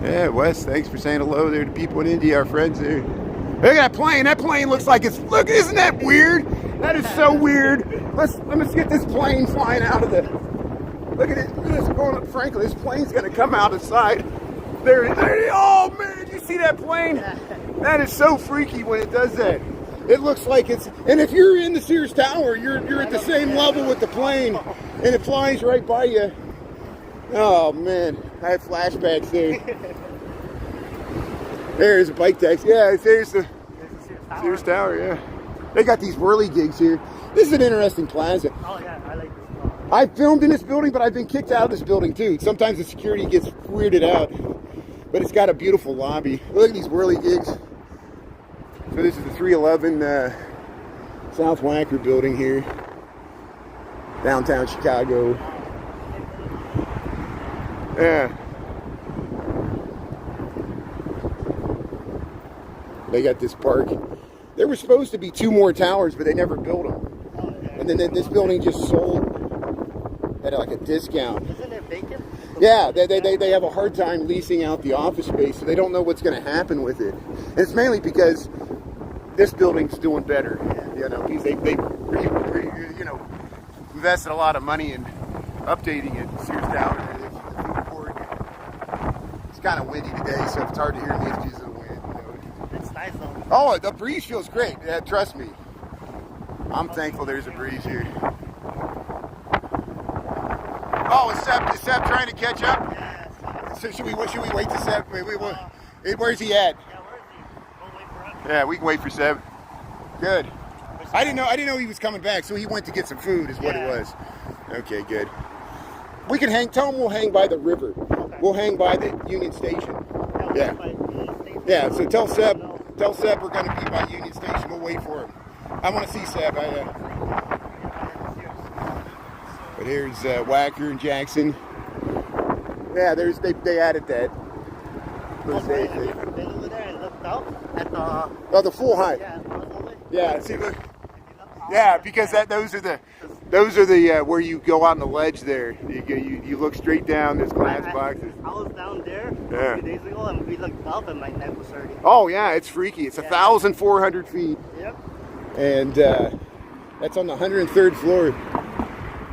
A: Yeah, Wes, thanks for saying hello there to people in India, our friends there. Look at that plane. That plane looks like it's... Look, isn't that weird? That is so weird. Let's get this plane flying out of the... Look at it. Look at this going up. Frankly, this plane's going to come out of the side. There. Oh, man, did you see that plane? That is so freaky when it does that. It looks like it's... And if you're in the Sears Tower, you're at the same level with the plane, and it flies right by you. Oh, man. I have flashbacks there. There's a bike taxi. Yeah, there's the Sears Tower, yeah. They got these whirly gigs here. This is an interesting plaza.
C: Oh, yeah, I like this one.
A: I filmed in this building, but I've been kicked out of this building, too. Sometimes the security gets weirded out. But it's got a beautiful lobby. Look at these whirly gigs. So this is the 311 South Wacker building here. Downtown Chicago. Yeah. They got this park. There were supposed to be 2 more towers, but they never built them. And then this building just sold at like a discount.
C: Isn't it vacant?
A: Yeah, they have a hard time leasing out the office space, so they don't know what's going to happen with it. And it's mainly because this building's doing better. You know, because they you know, invested a lot of money in updating it. Sears Tower, the food court. It's kind of windy today, so it's hard to hear the edges of the wind. You know.
C: It's nice though.
A: Oh, the breeze feels great. Yeah, trust me. I'm thankful there's a breeze here. Oh, is Seb trying to catch up?
C: Yeah.
A: So should we wait to Seb? Where's he at?
C: Yeah, where is he? We'll wait for him.
A: Yeah, we can wait for Seb. Good. I didn't know he was coming back, so he went to get some food is what it was. Okay, good. We can hang, tell him we'll hang by the river.
C: Okay.
A: We'll hang by the Union Station.
C: Yeah.
A: Yeah, so tell Seb we're going to be by Union Station. We'll wait for him. I want to see Seb. But here's Wacker and Jackson. Yeah, they added that.
C: Have you ever been over there and looked out at the...
A: Oh, the full height.
C: Yeah, the hallway?
A: Yeah, see, look. Yeah, because those are the where you go out on the ledge there. You look straight down. There's glass boxes.
C: I was down there
A: Yeah.
C: a few days ago and we looked up and my neck was hurting.
A: Oh yeah, it's freaky. It's 1,400 feet,
C: Yep.
A: and that's on the 103rd floor.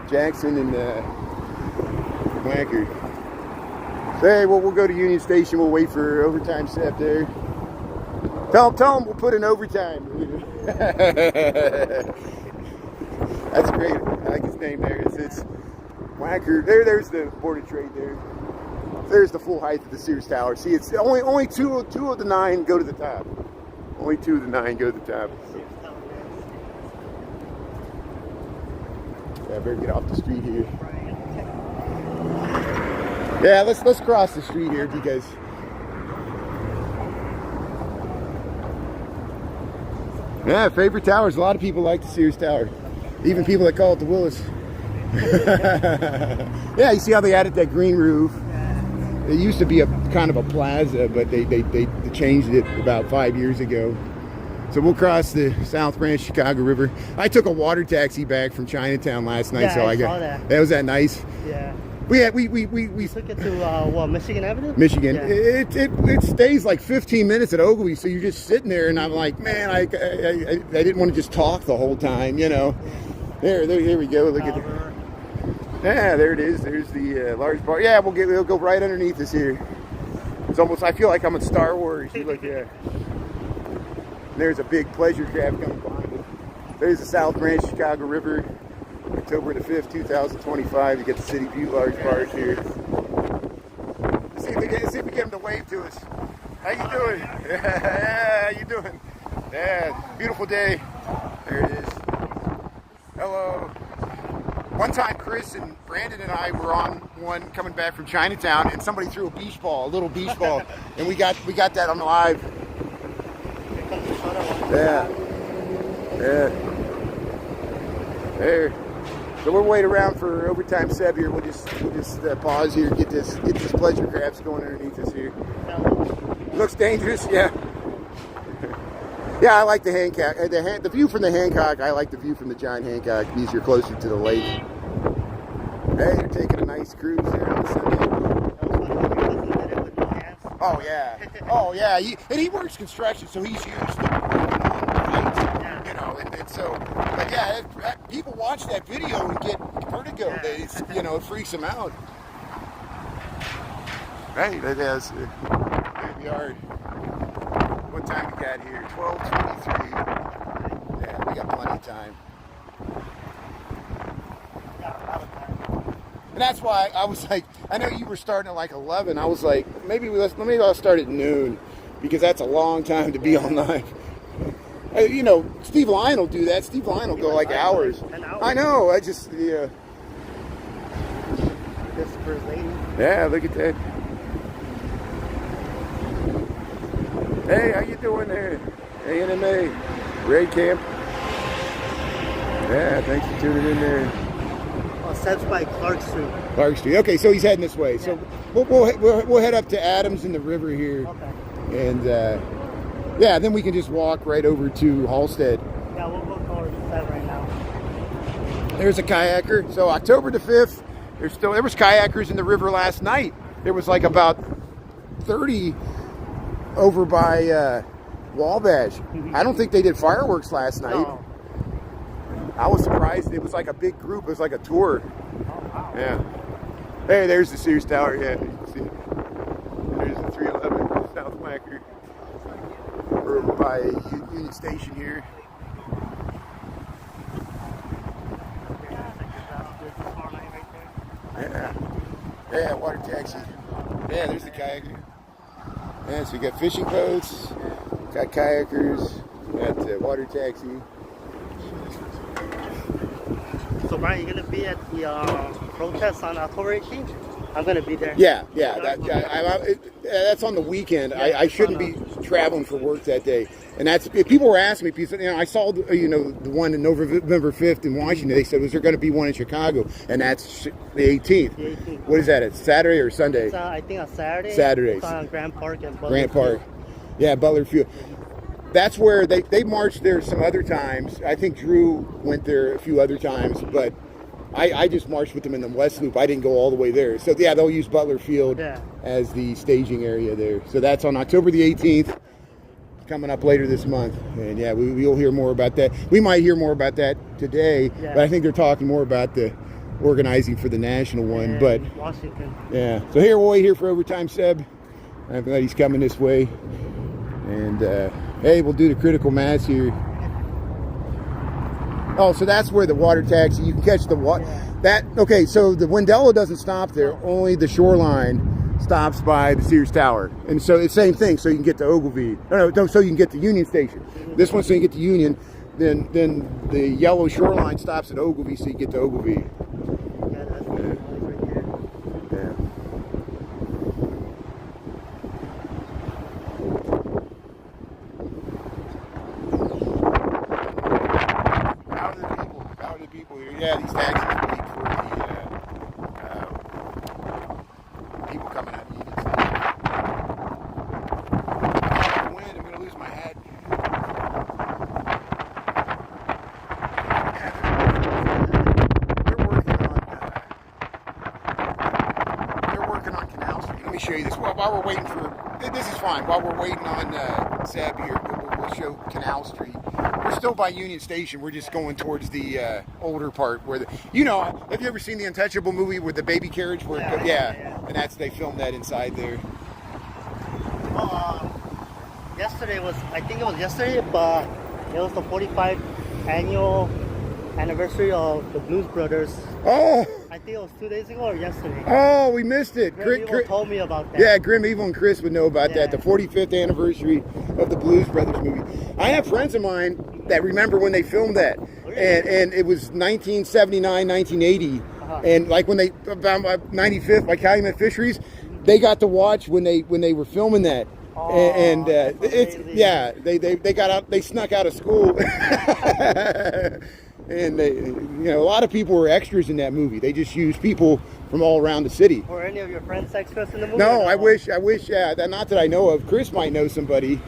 A: Jackson and Wacker. Hey, well, we'll go to Union Station. We'll wait for overtime Seb there. Tell him we'll put in overtime. That's great. I like his name there. It's Wacker. There's the Board of Trade there. There's the full height of the Sears Tower. See, it's only two of the 9 go to the top. Only 2 of the 9 go to the top. Yeah, I better get off the street here. Yeah, let's cross the street here because yeah, favorite towers. A lot of people like the Sears Tower. Even people that call it the Willis. Yeah, you see how they added that green roof? It used to be a kind of a plaza, but they changed it about 5 years ago. So we'll cross the South Branch Chicago River. I took a water taxi back from Chinatown last night,
C: Yeah,
A: so
C: I
A: got
C: saw that.
A: Was that nice?
C: Yeah.
A: We
C: Took it to what, Michigan Avenue?
A: Michigan.
C: Yeah.
A: It stays like 15 minutes at Ogilvy, so you're just sitting there, and I'm like, man, I didn't want to just talk the whole time, you know. There we go. Look at it. Yeah, there it is. There's the large bar. Yeah, we'll go right underneath us here. It's almost. I feel like I'm in Star Wars. You look there. There's a big pleasure craft coming behind it. There's the South Branch Chicago River. October the 5th, 2025. You get the City View Large Park here. See if we get him to wave to us. How you doing? Yeah, how you doing? Yeah, beautiful day. There it is. Hello. One time, Chris and Brandon and I were on one coming back from Chinatown, and somebody threw a little beach ball, and we got that on live. Yeah. There. So we'll wait around for overtime Seb here. We'll just pause here, get these pleasure crafts going underneath us here. Looks dangerous, yeah. Yeah, I like the Hancock. The view from the Hancock. I like the view from the John Hancock because you're closer to the lake. Hey, you're taking a nice cruise there on Sunday. Oh yeah, oh yeah. He works construction, so he's used to working on heights, you know. And so, but yeah, people watch that video and get vertigo. It freaks them out. Right, it is. Here we are. What time we got here? 12:23. Yeah, we got plenty of time. And that's why I was like, I know you were starting at like 11. I was like, maybe I'll start at noon because that's a long time to be on live. You know, Steve Lyon will do that. Steve Lyon will go like hours.
C: 10 hours.
A: I know. I just, yeah.
C: This first lady.
A: Yeah, look at that. Hey, how you doing there? ANMA, Ray Camp. Yeah, thanks for tuning in there.
C: Oh, Seb's by Clark Street.
A: Clark Street. Okay, so he's heading this way. So we'll head up to Adams in the river here.
C: Okay.
A: And yeah, then we can just walk right over to Halstead.
C: Yeah, we'll go towards Seb right now.
A: There's a kayaker. So October the 5th, there was kayakers in the river last night. There was like about 30 over by Wabash. I don't think they did fireworks last night.
C: No.
A: I was surprised. It was like a big group. It was like a tour.
C: Oh, wow.
A: Yeah. Hey, there's the Sears Tower. Yeah, you can see it. There's the 311 South Wacker. We're over by Union Station here. Yeah. Yeah, water taxi. Yeah, there's the kayaker. Yeah, so you got fishing boats, got kayakers, got water taxi.
C: So Brian, you're gonna be at the protest on October 18th? I'm gonna be there.
A: Yeah. That's on the weekend.
C: Yeah,
A: I shouldn't be traveling for work that day. And that's if people were asking me, because I saw the one in November 5th in Washington. They said, was there going to be one in Chicago? And that's the 18th.
C: The 18th.
A: What is that? It's Saturday or Sunday?
C: It's, I think on Saturday.
A: Saturdays.
C: It's on Grant Park and Butler
A: Grant Park.
C: Field.
A: Yeah, Butler Field. That's where they marched there some other times. I think Drew went there a few other times, but I just marched with them in the West Loop. I didn't go all the way there. So yeah, they'll use Butler Field as the staging area there. So that's on October the 18th, coming up later this month. And yeah, we'll hear more about that. We might hear more about that today, but I think they're talking more about the organizing for the national one. But
C: Washington.
A: Yeah, so here we'll wait here for overtime, Seb. I'm glad he's coming this way. And hey, we'll do the critical mass here. Oh, so that's where the water taxi, you can catch the water. Okay, so the Wendella doesn't stop there. Only the Shoreline stops by the Sears Tower. And so it's the same thing, so you can get to Ogilvie. No, so you can get to Union Station. This one, so you can get to Union. Then the yellow Shoreline stops at Ogilvie, so you get to Ogilvie.
C: Yeah, that's right here.
A: Yeah. How are the people here? Yeah, these taxis are cheap for the people coming out of Union Station. Wind, I'm going to lose my hat. They're working on Canal Street. Let me show you this. While we're waiting for, this is fine. While we're waiting on Zeb here, we'll show Canal Street. We're still by Union Station. We're just going towards the older part where have you ever seen the Untouchable movie with the baby carriage? Where and they filmed that inside there.
C: Well, yesterday was, I think it was yesterday, but it was the 45th annual anniversary of the Blues Brothers.
A: Oh!
C: I think it was 2 days ago or yesterday.
A: Oh, we missed it.
C: Grim Evil told me about that.
A: Yeah, Grim Evil and Chris would know about that. The 45th anniversary of the Blues Brothers movie. I have friends of mine that remember when they filmed that. And it was 1979, 1980. And like when they, about 95th, by Calumet Fisheries, they got to watch when they were filming that. And it's they got out, they snuck out of school. And a lot of people were extras in that movie. They just used people from all around the city.
C: Were any of your friends extras in the movie?
A: No, I wish, not that I know of. Chris might know somebody.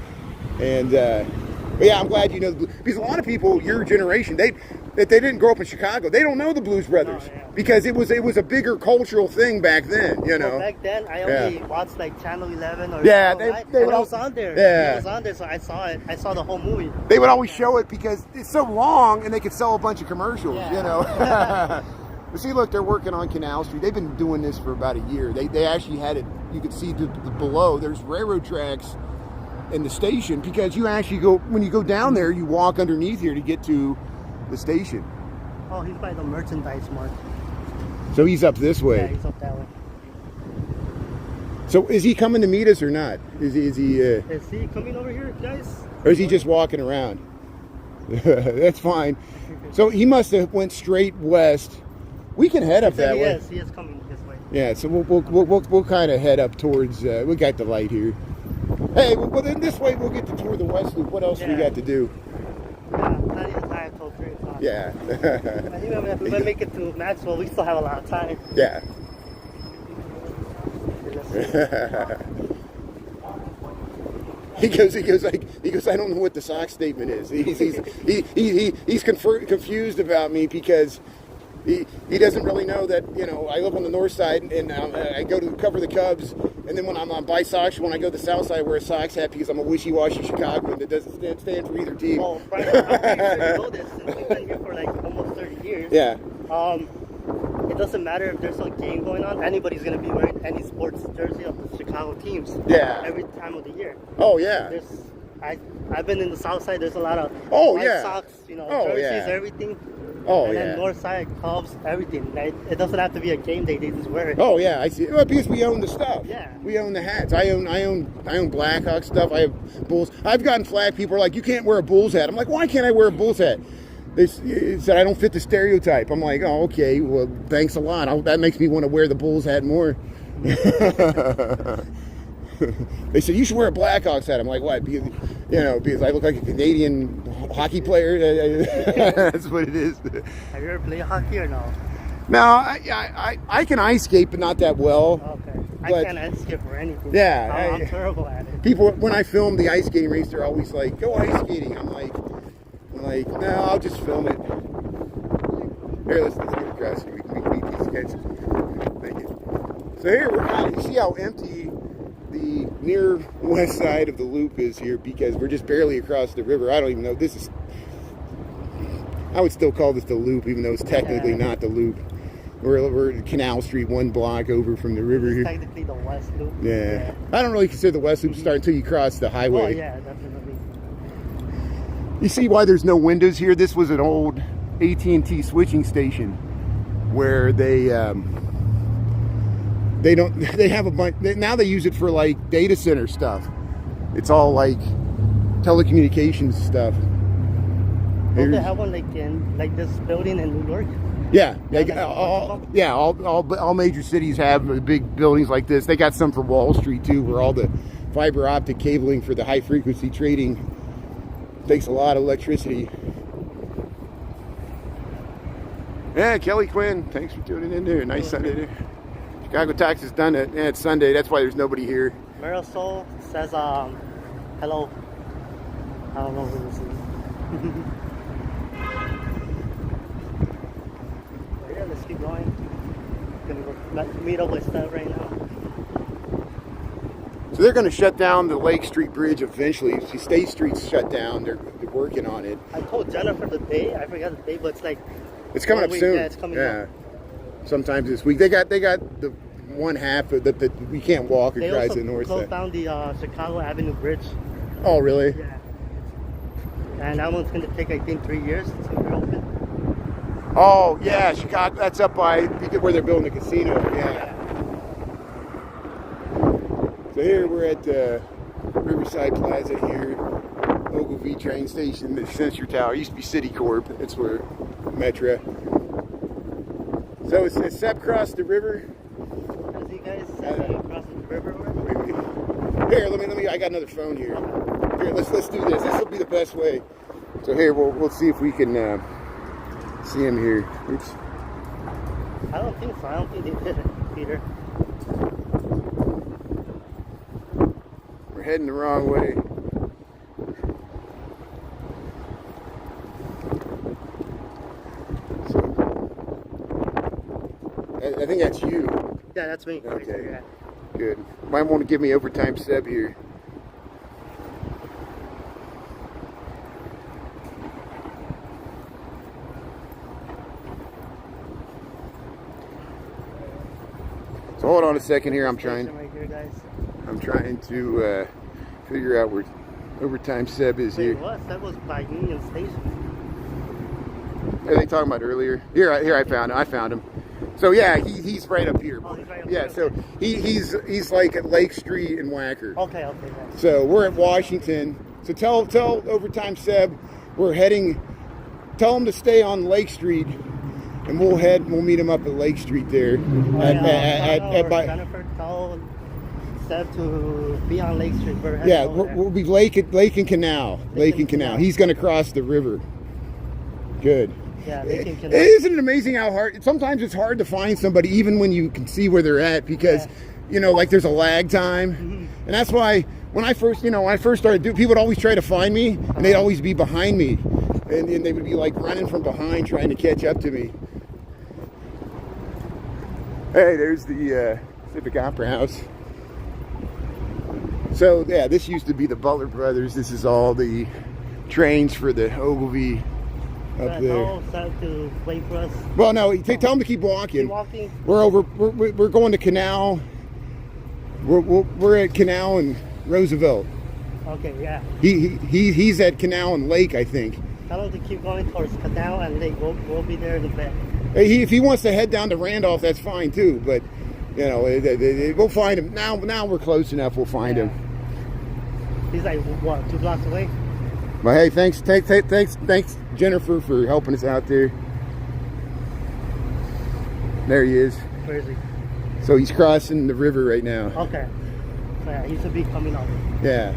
A: And, but yeah, I'm glad you know, because a lot of people, your generation, they didn't grow up in Chicago. They don't know the Blues Brothers because it was a bigger cultural thing back then,
C: Well, back then, I only watched like Channel 11 or
A: they
C: was on there.
A: Yeah.
C: It was on there, so I saw it. I saw the whole movie.
A: They would always show it because it's so long and they could sell a bunch of commercials, But see, look, they're working on Canal Street. They've been doing this for about a year. They actually had it, you could see the below, there's railroad tracks in the station because you actually when you go down there, you walk underneath here to get to the station.
C: Oh, he's by the merchandise mart.
A: So he's up this way.
C: Yeah, he's up that way.
A: So is he coming to meet us or not? Is he
C: coming over here, guys?
A: Or is he just walking around? That's fine. So he must have went straight west. We can head up that way.
C: He is coming this way.
A: Yeah, so we'll kind of head up towards. We got the light here. Hey, well then this way we'll get to tour the West Loop. What else we got to do?
C: Yeah, plenty of time till 3 o'clock.
A: Yeah.
C: And even if we make it to Maxwell, we still have a lot of time.
A: Yeah. He goes, I don't know what the sock statement is. He's confused about me because he doesn't really know that, you know, I live on the north side and I go to cover the Cubs, and then when I'm on bisexual, when I go to the south side, I wear a Sox hat because I'm a wishy-washy Chicagoan that doesn't stand for either team.
C: Well, Brian, I'm pretty sure you know this since you've been here for like almost 30 years.
A: Yeah.
C: It doesn't matter if there's a game going on, anybody's going to be wearing any sports jersey of the Chicago teams.
A: Yeah.
C: Every time of the year.
A: Oh, yeah.
C: I've been in the south side, there's a lot of White Sox, you know, jerseys, everything.
A: Oh,
C: and
A: yeah.
C: then north side, Cubs, everything. It doesn't have to be a game day, they just wear it.
A: Oh yeah, I see. Well, because we own the stuff.
C: Yeah.
A: We own the hats. I own Blackhawk stuff. I have Bulls. I've gotten flack. People are like, you can't wear a Bulls hat. I'm like, why can't I wear a Bulls hat? They said I don't fit the stereotype. I'm like, oh, okay. Well, thanks a lot. That makes me want to wear the Bulls hat more. They said you should wear a Blackhawks hat. I'm like, what? Because I look like a Canadian hockey player. That's what it is.
C: Have you ever played hockey or no?
A: No, I can ice skate, but not that well.
C: Okay. I
A: But-
C: can't ice skip or anything.
A: Yeah,
C: I'm terrible at it.
A: People, when I film the ice skating race, they're always like, "Go ice skating." I'm like, no, I'll just film it. Here, let's get across here. We can meet these guys. Thank you. So here we're out. You see how empty the near west side of the loop is here, because we're just barely across the river. I don't even know. This is. I would still call this the loop, even though it's technically not the loop. We're at Canal Street, one block over from the river here.
C: Technically the West Loop.
A: Yeah. I don't really consider the West Loop start until you cross the highway.
C: Oh yeah, definitely.
A: You see why there's no windows here? This was an old AT&T switching station where they have a bunch. Now they use it for like data center stuff. It's all like telecommunications stuff.
C: Don't they have one like in like this building in New York?
A: Yeah, all major cities have big buildings like this. They got some for Wall Street too, where all the fiber optic cabling for the high frequency trading takes a lot of electricity. Yeah, Kelly Quinn, thanks for tuning in there. Nice Sunday there. Chicago Tax is done. It's Sunday. That's why there's nobody here.
C: Marisol says, hello. I don't know who this is. Yeah, let's keep going. Gonna go meet up with Steph right now.
A: So they're going to shut down the Lake Street Bridge eventually. See, State Street's shut down. They're working on it.
C: I told Jennifer the day. I forgot the day, but it's like
A: It's coming up
C: week.
A: soon.
C: Yeah, it's coming up.
A: Sometime this week. They got the one half of the we can't walk
C: They
A: across
C: also
A: the north
C: closed
A: side.
C: down the Chicago Avenue Bridge.
A: Oh, really?
C: Yeah. And that one's gonna take, I think, 3 years to reopen.
A: Oh, yeah, Chicago. That's up by where they're building the casino. Yeah. So here we're at Riverside Plaza here, Ogilvie train station, the Sensor Tower. It used to be Citicorp. That's where Metra. So it's Sep crossed the river.
C: As you guys said, across the river. Or?
A: Here, let me. I got another phone here. Here, let's do this. This will be the best way. So here, we'll see if we can see him here. Oops.
C: I don't think so. I don't think they did it, Peter.
A: We're heading the wrong way. So, I think that's you.
C: Yeah, that's me. Right
A: Okay.
C: there, yeah.
A: Good. Might want to give me overtime sub here. So hold on a second here. I'm trying
C: Right here, guys.
A: to figure out where overtime sub is
C: Wait,
A: here.
C: what? That was by Union Station.
A: Are they talking about earlier? Here I found him. So yeah, he's right up here.
C: Oh, he's right up
A: Yeah,
C: here,
A: so
C: okay.
A: he's like at Lake Street and Wacker.
C: Okay, guys.
A: So we're at Washington. So tell Overtime Seb we're heading. Tell him to stay on Lake Street, and we'll meet him up at Lake Street there.
C: Jennifer, tell Seb to be on Lake Street. We're heading
A: Yeah,
C: over there.
A: we'll be Lake and Canal. Lake and Canal. He's going to cross the river. Good.
C: Yeah, Lake and Canal.
A: Isn't it amazing how hard? Sometimes it's hard to find somebody, even when you can see where they're at, because you know, like there's a lag time, and that's why when I first started doing, people would always try to find me, and they'd always be behind me, and they would be like running from behind, trying to catch up to me. Hey, there's the Civic Opera House. So yeah, this used to be the Butler Brothers. This is all the trains for the Ogilvy up there.
C: No, Seb to wait for us.
A: Well, no, tell them to keep walking.
C: Keep walking.
A: We're over. We're going to Canal. We're at Canal and Roosevelt.
C: Okay, yeah.
A: He's at Canal and Lake, I think.
C: Tell him to keep going towards Canal and Lake. We'll be there in a bit.
A: If he wants to head down to Randolph, that's fine too. But you know, we'll find him. Now we're close enough. We'll find him.
C: He's like what, 2 blocks away?
A: But hey, thanks Jennifer for helping us out there. There he is.
C: Where is he?
A: So he's crossing the river right now.
C: Okay. So yeah, he should be coming up.
A: Yeah.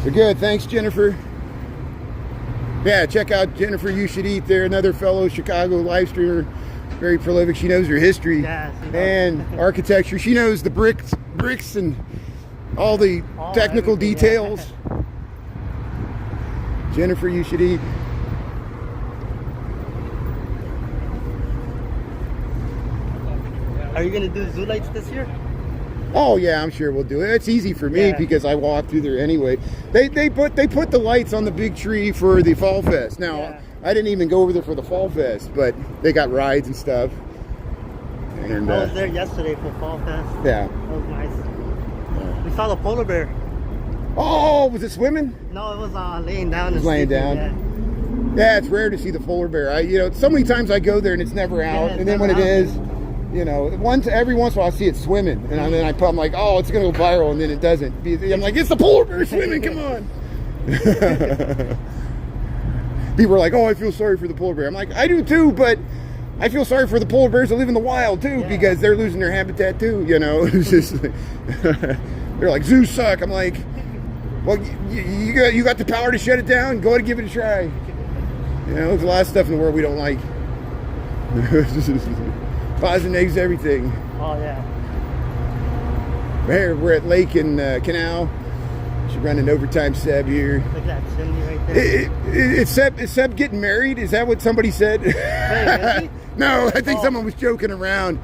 A: So good. Thanks, Jennifer. Yeah, check out Jennifer You Should Eat there. Another fellow Chicago live streamer. Very prolific. She knows her history and architecture. She knows the bricks and all the technical details. Jennifer You Should Eat.
C: Are you gonna do zoo lights this year?
A: Oh yeah, I'm sure we'll do it. It's easy for me because I walk through there anyway. They put the lights on the big tree for the Fall Fest. Now I didn't even go over there for the Fall Fest, but they got rides and stuff. And
C: I was there yesterday for Fall Fest.
A: Yeah.
C: That was nice. We saw the polar bear.
A: Oh, was it swimming?
C: No, it was laying down.
A: It was laying down. Yeah, it's rare to see the polar bear. So many times I go there and it's never out, and then when it is, every once in a while I see it swimming, and then I'm like, oh, it's gonna go viral, and then it doesn't. I'm like, it's the polar bear swimming. Come on. People are like, oh, I feel sorry for the polar bear. I'm like, I do too, but I feel sorry for the polar bears that live in the wild too, because they're losing their habitat too. It's just they're like, zoos suck. I'm like, well, you got the power to shut it down. Go ahead and give it a try. There's a lot of stuff in the world we don't like. Pies and eggs, everything.
C: Oh yeah.
A: Here we're at Lake and Canal. She's running overtime. Seb here.
C: Look at that chimney right there.
A: Is Seb getting married? Is that what somebody said?
C: Wait, really?
A: No, I think someone was joking around.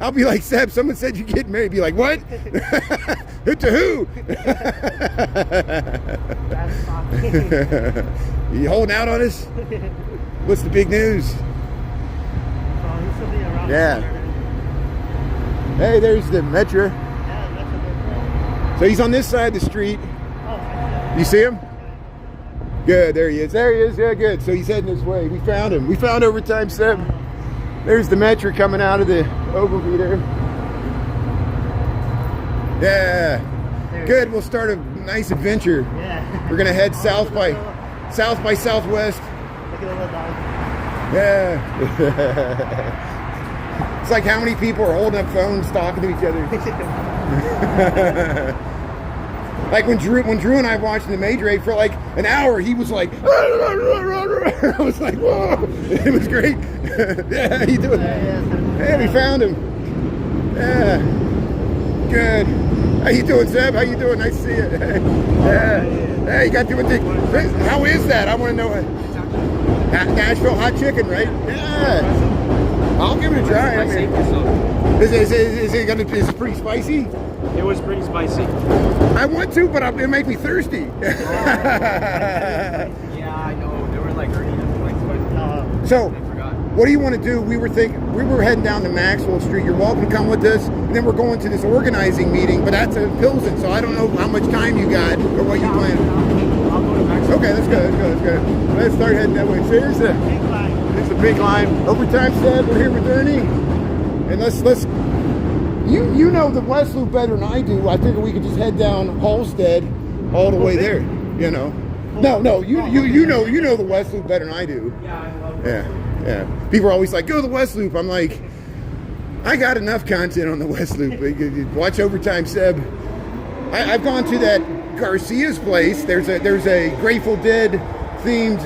A: I'll be like, Seb, someone said you get married. Be like, what? To who?
C: That's shocking.
A: You holding out on us? What's the big news?
C: So he should be around.
A: Yeah. Hey, there's the Metro.
C: Yeah, that's a good one.
A: So he's on this side of the street.
C: Oh,
A: You see him? Good, there he is. There he is. Yeah, good. So he's heading this way. We found him. We found overtime Seb. There's the Metro coming out of the Ogilvy there. Yeah. Good. We'll start a nice adventure.
C: Yeah.
A: We're gonna head south by southwest.
C: Look at the little dog.
A: Yeah. It's like how many people are holding up phones talking to each other. Like when Drew and I watched the Major 8 for like an hour, he was like, I was like, whoa, it was great. Yeah, how you doing? Yeah, we found him. Yeah, good. How you doing, Seb? How you doing? Nice to see you. Yeah, hey, you got doing things. How is that? I want to know. Nashville hot chicken, right? Yeah. I'll give it a try. I mean, is it pretty spicy?
G: It was pretty spicy.
A: I want to, but it makes me thirsty.
G: Yeah, I know. They were like early like spicy.
A: So, what do you want to do? We were heading down to Maxwell Street. You're welcome to come with us. And then we're going to this organizing meeting, but that's in Pilsen, so I don't know how much time you got or what you plan.
G: I'll go to Maxwell.
A: Okay, let's go. Let's start heading that way. So here's the big line. Overtime Seb, we're here with Ernie. And let's you know the West Loop better than I do. I figure we could just head down Halstead all the way there. No, you know the West Loop better than I do.
G: Yeah, I love
A: Yeah. People are always like, go to the West Loop. I'm like, I got enough content on the West Loop. Watch Overtime Seb. I've gone to that Garcia's place. There's a Grateful Dead themed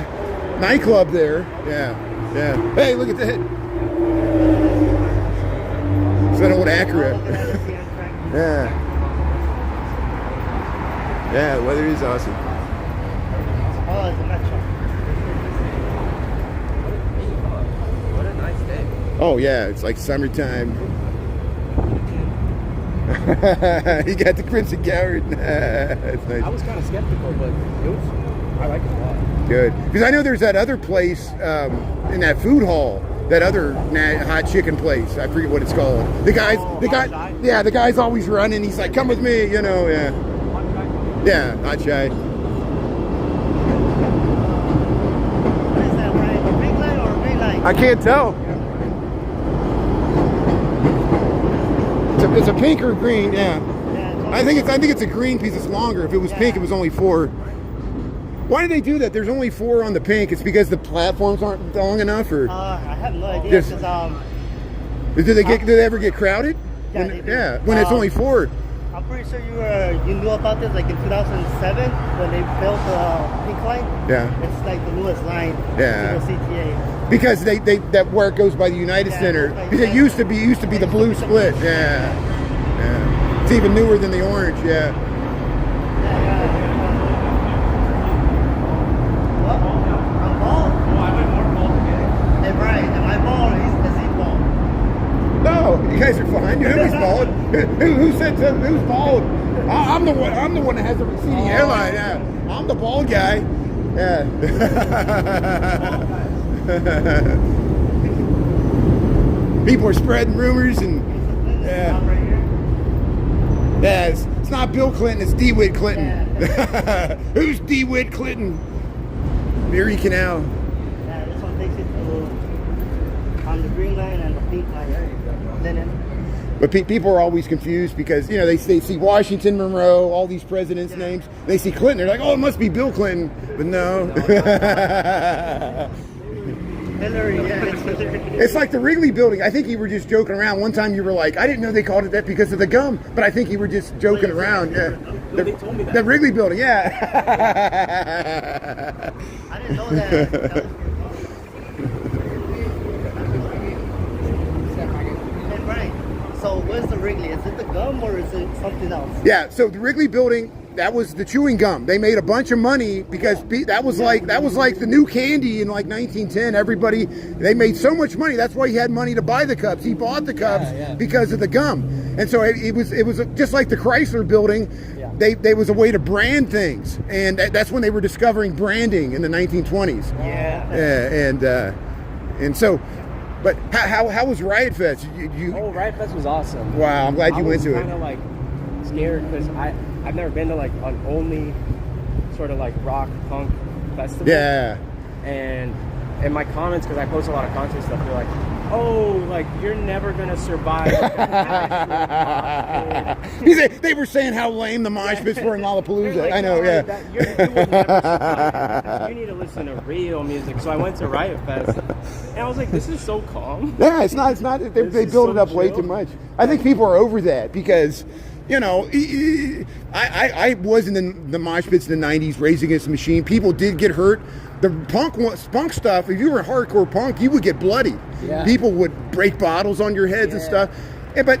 A: nightclub there. Yeah. Hey, look at that. It's an old Acura. Yeah. Yeah, the weather is awesome.
C: Oh, it's a metro.
G: What a nice day.
A: Oh yeah, it's like summertime. You got the Crimson Coward. That's nice.
G: I was kind of skeptical, but I like it a lot.
A: Good. Because I know there's that other place in that food hall, that other hot chicken place. I forget what it's called. The guy's the guy's always running. He's like, "Come with me," you know. Yeah. Yeah, hot chai.
C: What is that, Brian? A green light or a green light?
A: I can't tell. It's a pink or green. Yeah. I think it's a green piece. It's longer. If it was pink, it was only 4. Why do they do that? There's only 4 on the pink. It's because the platforms aren't long enough, or
C: I have no idea.
A: Just-
C: Because
A: do they ever get crowded?
C: Yeah, they do.
A: When it's only 4.
C: I'm pretty sure you knew about this like in 2007 when they built the pink line.
A: Yeah.
C: It's like the newest line.
A: Yeah.
C: To the CTA.
A: Because they that where it goes by the United Center. Because it used to be the blue split. Yeah. It's even newer than the orange. Yeah.
C: What? I'm bald.
G: Oh, I went more bald again.
C: Hey, Brian, am I bald or is he bald?
A: No, you guys are fine. You know who's bald. Who said so? Who's bald? I'm the one. I'm the one that has a receding hairline. Yeah. I'm the bald guy. Yeah. People are spreading rumors and yeah. Yeah, it's not Bill Clinton, it's DeWitt Clinton. Who's DeWitt Clinton? Erie Canal.
C: Yeah, this one takes you to on the green line and the pink line. Then
A: But people are always confused because, you know, they see Washington, Monroe, all these presidents' names. They see Clinton. They're like, oh, it must be Bill Clinton. But no.
C: Hillary, yeah, it's Hillary.
A: It's like the Wrigley Building. I think you were just joking around. One time you were like, I didn't know they called it that because of the gum. But I think you were just joking around. Yeah.
G: No, they told me that.
A: The Wrigley Building, yeah.
C: I didn't know that. Hey, Brian, so where's the Wrigley? Is it the gum or is it something else?
A: Yeah, so the Wrigley Building, that was the chewing gum. They made a bunch of money because that was like the new candy in like 1910. Everybody, they made so much money. That's why he had money to buy the cups. He bought the cups because of the gum. And so it was just like the Chrysler Building. They was a way to brand things, and that's when they were discovering branding in the 1920s. And so. But how was Riot Fest?
G: Riot Fest was awesome.
A: Wow, I'm glad you went to it.
G: I was kind of like scared because I've never been to like an only sort of like rock punk festival.
A: Yeah.
G: And in my comments, because I post a lot of content stuff, they're like, oh, like you're never gonna survive.
A: They were saying how lame the mosh pits were in Lollapalooza.
G: Like,
A: I know,
G: you
A: yeah.
G: will never survive. You need to listen to real music. So I went to Riot Fest, and I was like, this is so calm.
A: Yeah, it's not. They build it up way too much. I think people are over that because, you know, I was in the mosh pits in the 90s, Rage Against the Machine. People did get hurt. The punk stuff, if you were hardcore punk, you would get bloody.
G: Yeah.
A: People would break bottles on your heads and stuff. But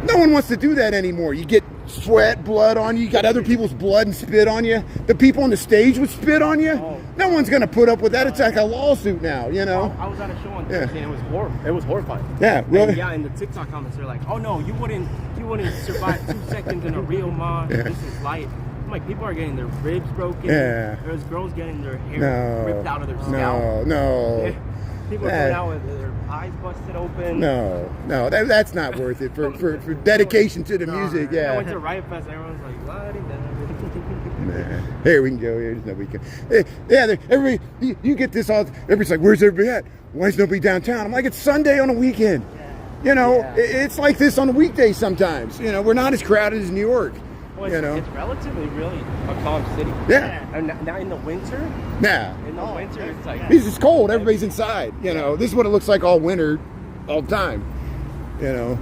A: no one wants to do that anymore. You get sweat, blood on you. You got other people's blood and spit on you. The people on the stage would spit on you. Oh. No one's going to put up with that. It's like a lawsuit now, you know?
G: I was at a show on Thursday, and it was horrifying.
A: Yeah, really?
G: And in the TikTok comments, they're like, oh no, you wouldn't survive 2 seconds in a real mosh. This is light. I'm like, people are getting their ribs broken.
A: Yeah.
G: There's girls getting their hair ripped out of their scalp.
A: No.
G: People are going out with their eyes busted open.
A: No, that's not worth it for dedication to the music. Yeah.
G: I went to Riot Fest, and everyone's like,
A: nah. Here we can go. Here's nobody. Everybody, you get this all. Everybody's like, where's everybody at? Why is nobody downtown? I'm like, it's Sunday on a weekend. You know, it's like this on a weekday sometimes. You know, we're not as crowded as New York.
G: Well,
A: you know,
G: it's relatively really a calm city.
A: Yeah.
G: And now in the winter.
A: Yeah.
G: In the winter, it's like
A: it's cold. Everybody's inside. You know, this is what it looks like all winter, all the time. you know.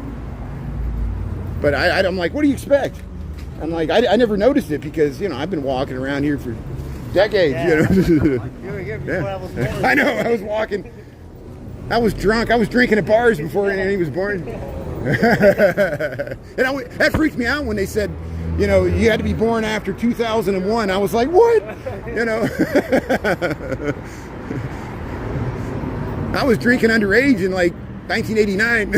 A: But I'm like, what do you expect? I'm like, I never noticed it because, you know, I've been walking around here for decades,
C: Yeah.
A: you know.
C: You were here before I was born.
A: I know, I was walking. I was drunk. I was drinking at bars before he was born. That freaked me out when they said, you know, you had to be born after 2001. I was like, what? You know. I was drinking underage in like 1989.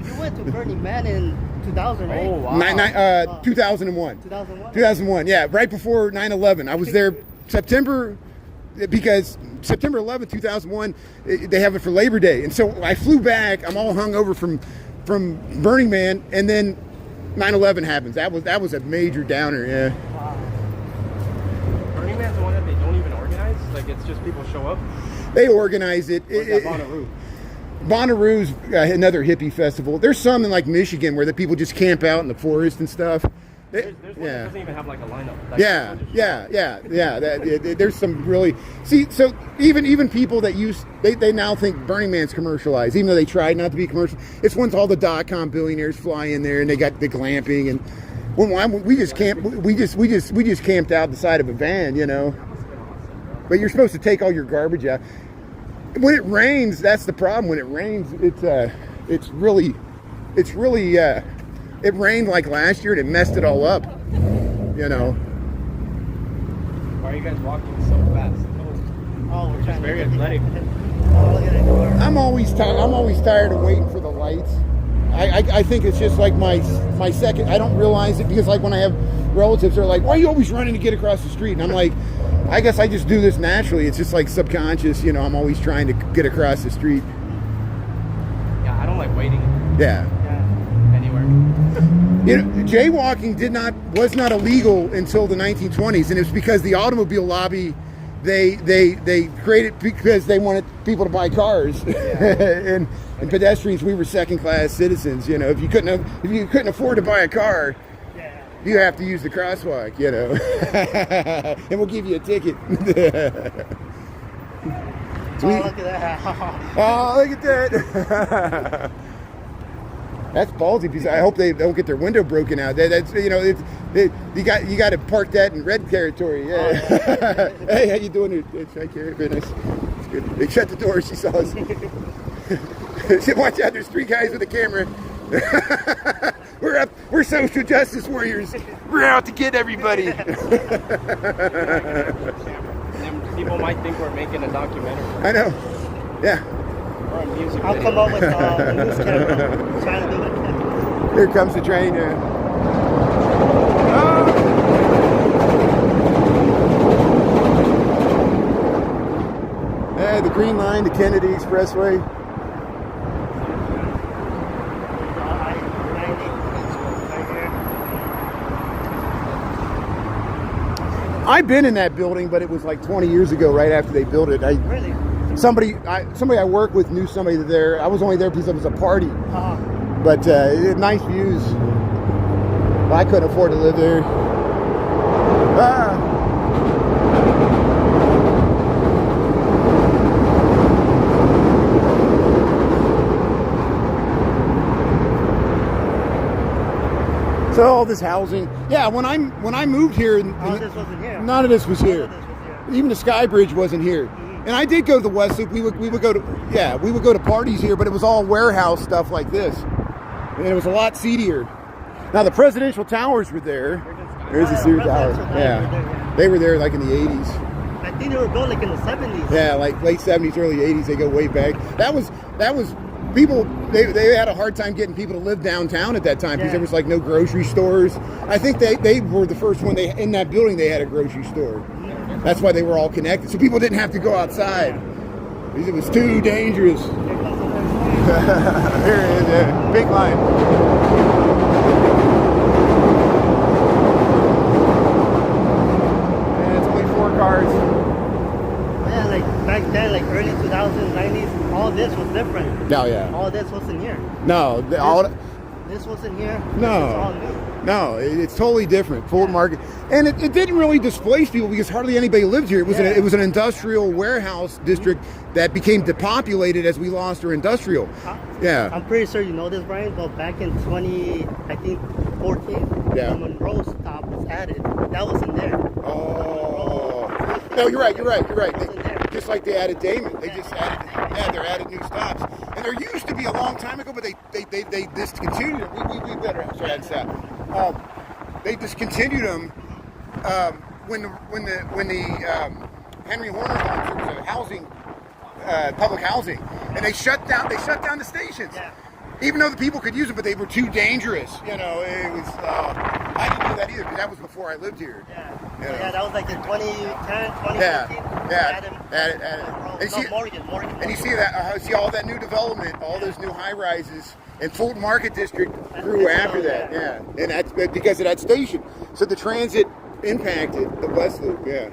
C: You went to Burning Man in 2000, right?
G: Oh, wow.
A: 2001.
C: 2001?
A: 2001, yeah, right before 9/11. I was there September, because September 11th, 2001, they have it for Labor Day. And so I flew back. I'm all hungover from Burning Man, and then 9/11 happens. That was a major downer, yeah.
C: Wow.
G: Burning Man's the one that they don't even organize. Like it's just people show up.
A: They organize it.
G: Or is that Bonnaroo?
A: Bonnaroo's another hippie festival. There's some in like Michigan where the people just camp out in the forest and stuff.
G: There's one that doesn't even have like a lineup. Like,
A: Yeah. There's some really so even people that they now think Burning Man's commercialized, even though they tried not to be commercial. It's once all the .com billionaires fly in there and they got the glamping, and we just camped out the side of a van, you know. But you're supposed to take all your garbage out. When it rains, that's the problem. When it rains, it's really it rained like last year and it messed it all up, you know.
G: Why are you guys walking so fast?
C: Oh, we're trying
G: Very
C: to get
G: athletic.
C: Oh, look at it.
A: I'm always tired of waiting for the lights. I think it's just like my second. I don't realize it because like when I have relatives, they're like, "Why are you always running to get across the street?" And I'm like, I guess I just do this naturally. It's just like subconscious, you know. I'm always trying to get across the street.
G: Yeah, I don't like waiting
A: Yeah.
G: anywhere.
A: You know, jaywalking was not illegal until the 1920s, and it was because the automobile lobby they created because they wanted people to buy cars, and pedestrians. We were second-class citizens. You know, if you couldn't afford to buy a car, you have to use the crosswalk. You know, and we'll give you a ticket.
C: Oh, look at that.
A: Oh, look at that. That's ballsy because I hope they don't get their window broken out. That's you know, you got to park that in red territory. Yeah. Hey, how you doing? It's right here. Very nice. It's good. They shut the door. She saw us. She said, "Watch out! There's 3 guys with a camera. We're social justice warriors. We're out to get everybody."
G: And then people might think we're making a documentary
A: I know. Yeah.
G: or a music
C: I'll
G: video.
C: come up with a news camera. Trying to do it.
A: Here comes the train. Yeah. Hey, the Green Line, the Kennedy Expressway. I've been in that building, but it was like 20 years ago, right after they built it.
C: Really?
A: Somebody I work with knew somebody there. I was only there because it was a party, but it had nice views. I couldn't afford to live there. So all this housing, yeah. When I moved here,
C: All this wasn't here.
A: none of this was here.
C: None of this was here.
A: Even the Sky Bridge wasn't here. And I did go to the West Loop. We would go to parties here, but it was all warehouse stuff like this, and it was a lot seedier. Now the presidential towers were there. There's the Sears Tower. Yeah, they were there like in the 80s.
C: I think they were built like in the 70s.
A: Yeah, like late 70s, early 80s. They go way back. That was people. They had a hard time getting people to live downtown at that time because there was like no grocery stores. I think they were the first one. In that building they had a grocery store. That's why they were all connected, so people didn't have to go outside because it was too dangerous. Here it is, big line. And it's only 4 cars.
C: Yeah, like back then, like early 2000s, 90s, all this was different.
A: No, yeah.
C: All this wasn't here.
A: No,
C: this wasn't here.
A: No.
C: This is all new.
A: No, it's totally different. Fulton Market, and it didn't really displace people because hardly anybody lived here. It was it was an industrial warehouse district that became depopulated as we lost our industrial. Yeah.
C: I'm pretty sure you know this, Brian, but back in 2014,
A: Yeah.
C: the Monroe stop was added. That wasn't there.
A: Oh. No, you're right.
C: Wasn't there.
A: Just like they added Damon, they just added. Yeah, they're added new stops. And there used to be a long time ago, but they discontinued it. We better add that. They discontinued them when the Henry Horner homes, there was a housing, public housing, and they shut down the stations.
C: Yeah.
A: Even though the people could use them, but they were too dangerous. You know, it was. I didn't do that either because that was before I lived here.
C: Yeah.
A: You know.
C: Yeah, that was like in 2010, 2014.
A: Added.
C: And
A: see,
C: Morgan.
A: And you see that, see all that new development, all those new high rises, and Fulton Market District grew after that. Yeah, and that's because of that station. So the transit impacted the West Loop. Yeah.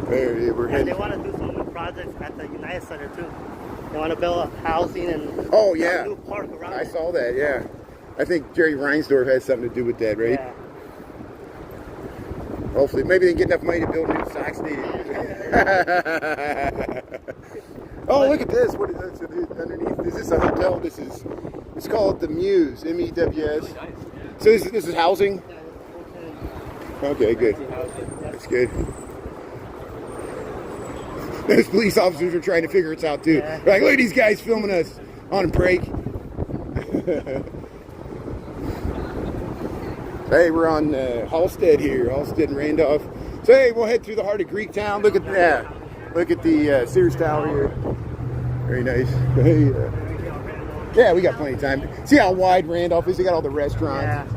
A: We're
C: And
A: heading.
C: they want to do some new projects at the United Center too. They want to build housing and a new park around
A: I
C: it.
A: saw that. Yeah, I think Jerry Reinsdorf has something to do with that, right?
C: Yeah.
A: Hopefully, maybe they can get enough money to build a new Sox stadium. Oh, look at this! What is this underneath? Is this a hotel? It's called the Mews, M-E-W-S. So this is housing. Okay, good. That's good. Those police officers are trying to figure it out too.
C: Yeah.
A: They're like, look at these guys filming us on a break. Hey, we're on Halstead here, Halstead and Randolph. So hey, we'll head through the heart of Greektown. Look at that. Look at the Sears Tower here. Very nice. Hey, yeah, we got plenty of time. See how wide Randolph is? They got all the restaurants.
C: Yeah.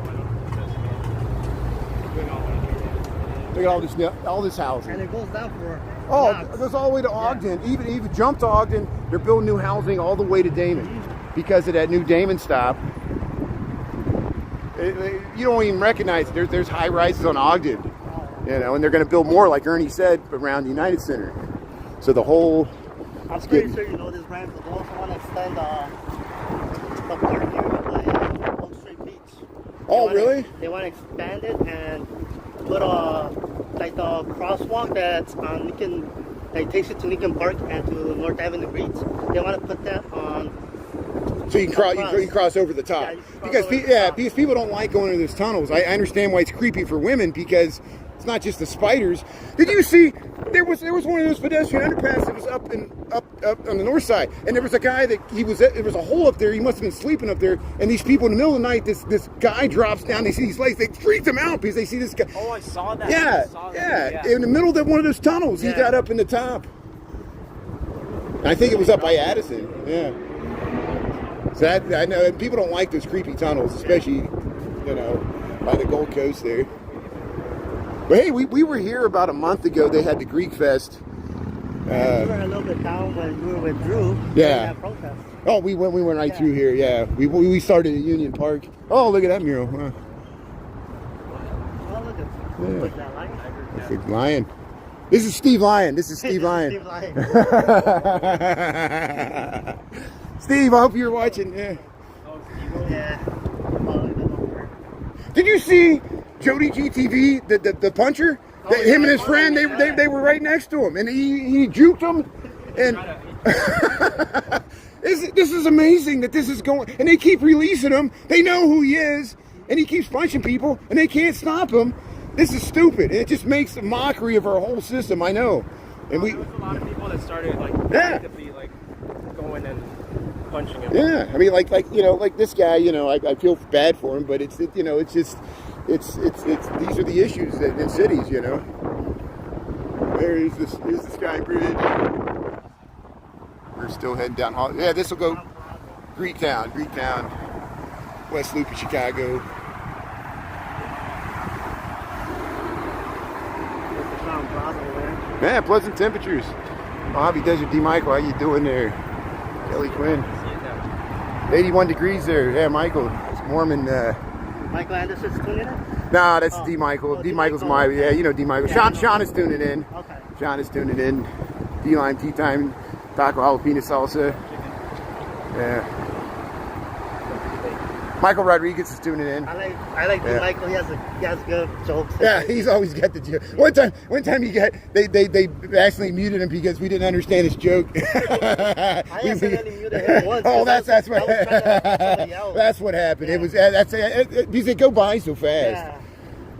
A: Look at all this housing.
C: And it goes down for.
A: Oh,
C: blocks.
A: it goes all the way to Ogden. Even jump to Ogden. They're building new housing all the way to Damon because of that new Damon stop. You don't even recognize it. There's high rises on Ogden, you know, and they're going to build more, like Ernie said, around the United Center. So the whole.
C: I'm pretty sure you know this, Brian, but they also want to extend the park here by Oak Street Beach.
A: Really?
C: They want to expand it and put like the crosswalk that's on Lincoln, that takes you to Lincoln Park and to North Avenue Reach. They want to put that on.
A: So you can cross over the top.
C: Yeah, you can cross over the top.
A: Because people don't like going into those tunnels. I understand why it's creepy for women because it's not just the spiders. Did you see? There was one of those pedestrian underpasses that was up on the north side, and there was a guy that there was a hole up there. He must have been sleeping up there. And these people in the middle of the night, this guy drops down. They see these lights. They freaked him out because they see this guy.
G: Oh, I saw that.
A: Yeah,
G: I saw that.
A: in the middle of one of those tunnels. He got up in the top. I think it was up by Addison. Yeah. So I know people don't like those creepy tunnels, especially by the Gold Coast there. But hey, we were here about a month ago. They had the Greek Fest.
C: We were a little bit down when we were with Drew.
A: Yeah.
C: That protest.
A: Oh, we went right through here. Yeah, we started at Union Park. Oh, look at that mural. Huh?
C: Oh, look at that light.
A: Big Lion. This is Steve Lyon.
C: Steve Lyon.
A: Steve, I hope you're watching. Yeah.
C: Yeah.
A: Did you see Jody GTV, the puncher? Him and his friend, they were right next to him, and he juked him. And this is amazing that this is going. And they keep releasing him. They know who he is, and he keeps punching people, and they can't stop him. This is stupid. And it just makes a mockery of our whole system. I know. And
G: there was a lot of people that started actively going and punching him.
A: Yeah, I mean, like this guy. I feel bad for him, but it's just these are the issues in cities. Here's the Sky Bridge. We're still heading down. Yeah, this will go Greektown, West Loop of Chicago. Yeah, pleasant temperatures. Mojave Desert D. Michael, how you doing there? Kelly Quinn. 81 degrees there. Yeah, Michael. It's warm in.
C: Michael Anderson's tuning in?
A: Nah, that's D. Michael. D. Michael's my. Yeah, you know D. Michael.
C: Yeah,
A: Sean is tuning in.
C: Okay.
A: Sean is tuning in. D-Lime Tea Time. Taco Jalapeno Salsa. Yeah. Michael Rodriguez is tuning in.
C: I like
A: Yeah.
C: Michael. He has good jokes.
A: Yeah, he's always got the joke. One time they accidentally muted him because we didn't understand his joke.
C: I accidentally muted him once.
A: Oh, that's what
C: I was trying to help somebody else.
A: that's what happened.
C: Yeah.
A: It was because they go by so fast,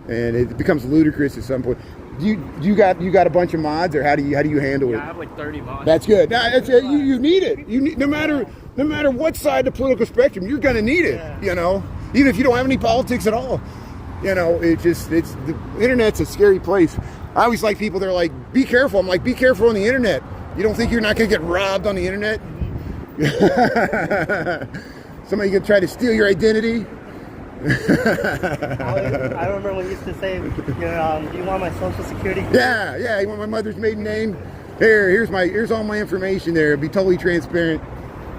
A: and it becomes ludicrous at some point. You got a bunch of mods, or how do you handle
G: Yeah,
A: it?
G: I have like 30 mods.
A: That's good. No, you need it. You need, no matter what side of the political spectrum, you're gonna need it.
C: Yeah.
A: You know, even if you don't have any politics at all. You know, it's the internet's a scary place. I always like people. They're like, be careful. I'm like, be careful on the internet. You don't think you're not gonna get robbed on the internet? Somebody can try to steal your identity.
C: I remember when you used to say, "Do you want my social security?"
A: Yeah. You want my mother's maiden name? Here's all my information there. It'll be totally transparent.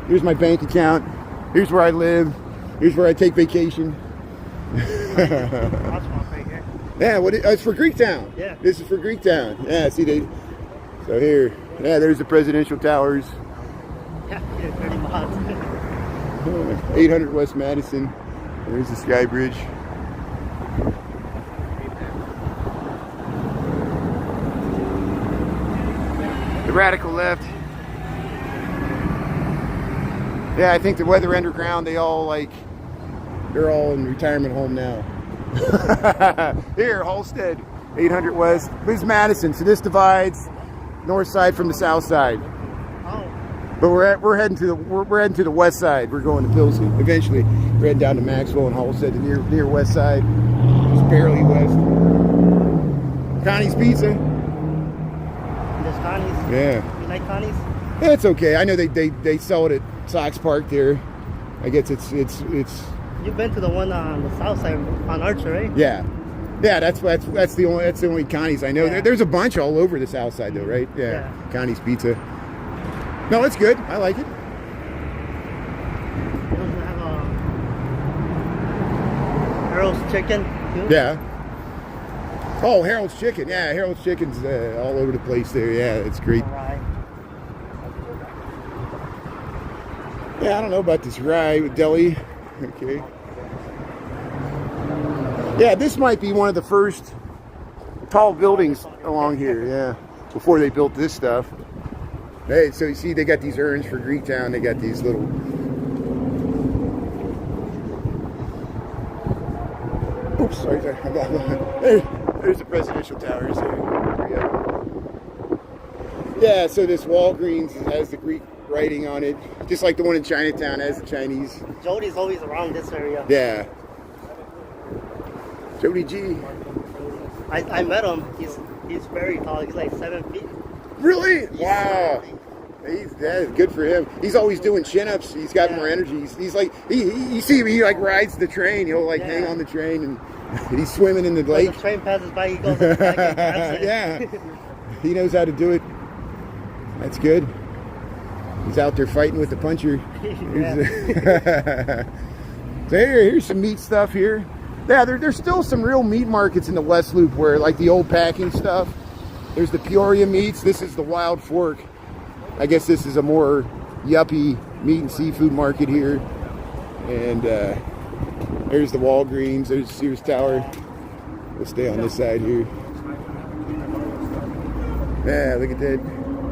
A: Here's my bank account. Here's where I live. Here's where I take vacation.
C: Crosswalk right here.
A: Yeah, it's for Greektown.
C: Yeah.
A: This is for Greektown. Yeah, see so here. Yeah, there's the presidential towers.
C: Yeah, 30 mods.
A: 800 West Madison. There's the Sky Bridge. The radical left. Yeah, I think the Weather Underground, they're all in retirement home now. Here, Halstead, 800 West. This is Madison, so this divides north side from the south side.
C: Oh,
A: But we're heading to the west side. We're going to Pilsen eventually. We're heading down to Maxwell and Halstead, the near west side. Just barely west. Connie's Pizza.
C: there's Connie's.
A: Yeah.
C: You like Connie's?
A: Yeah, it's okay. I know they sell it at Sox Park there. I guess it's
C: You've been to the one on the south side on Archer, right?
A: yeah. Yeah, that's the only Connie's I know.
C: Yeah.
A: There's a bunch all over the south side though, right? Yeah. Connie's Pizza. No, it's good. I like it.
C: You also have Harold's Chicken too?
A: Yeah. Oh, Harold's Chicken. Yeah, Harold's Chicken's all over the place there. Yeah, it's great.
C: All right.
A: Yeah, I don't know about this rye with deli. Okay. Yeah, this might be one of the first tall buildings along here. Yeah, before they built this stuff. Hey, so you see, they got these urns for Greektown. They got these little. Oops, sorry. There's the presidential towers there. Yeah, so this Walgreens has the Greek writing on it, just like the one in Chinatown has the Chinese.
C: Jody's always around this area.
A: Yeah. Jody G.
C: I met him. He's very tall. He's like 7 feet.
A: Really? Wow. That's good for him. He's always doing chin-ups. He's got more energy. He's like you see him, he like rides the train. He'll like hang on the train and he's swimming in the
C: When
A: lake.
C: the train passes by, he goes back and grabs it.
A: Yeah. He knows how to do it. That's good. He's out there fighting with the puncher. So here's some meat stuff here. Yeah, there's still some real meat markets in the West Loop where, like the old packing stuff. There's the Peoria meats. This is the Wild Fork. I guess this is a more yuppie meat and seafood market here. And there's the Walgreens. There's the Sears Tower. We'll stay on this side here. Yeah, look at that.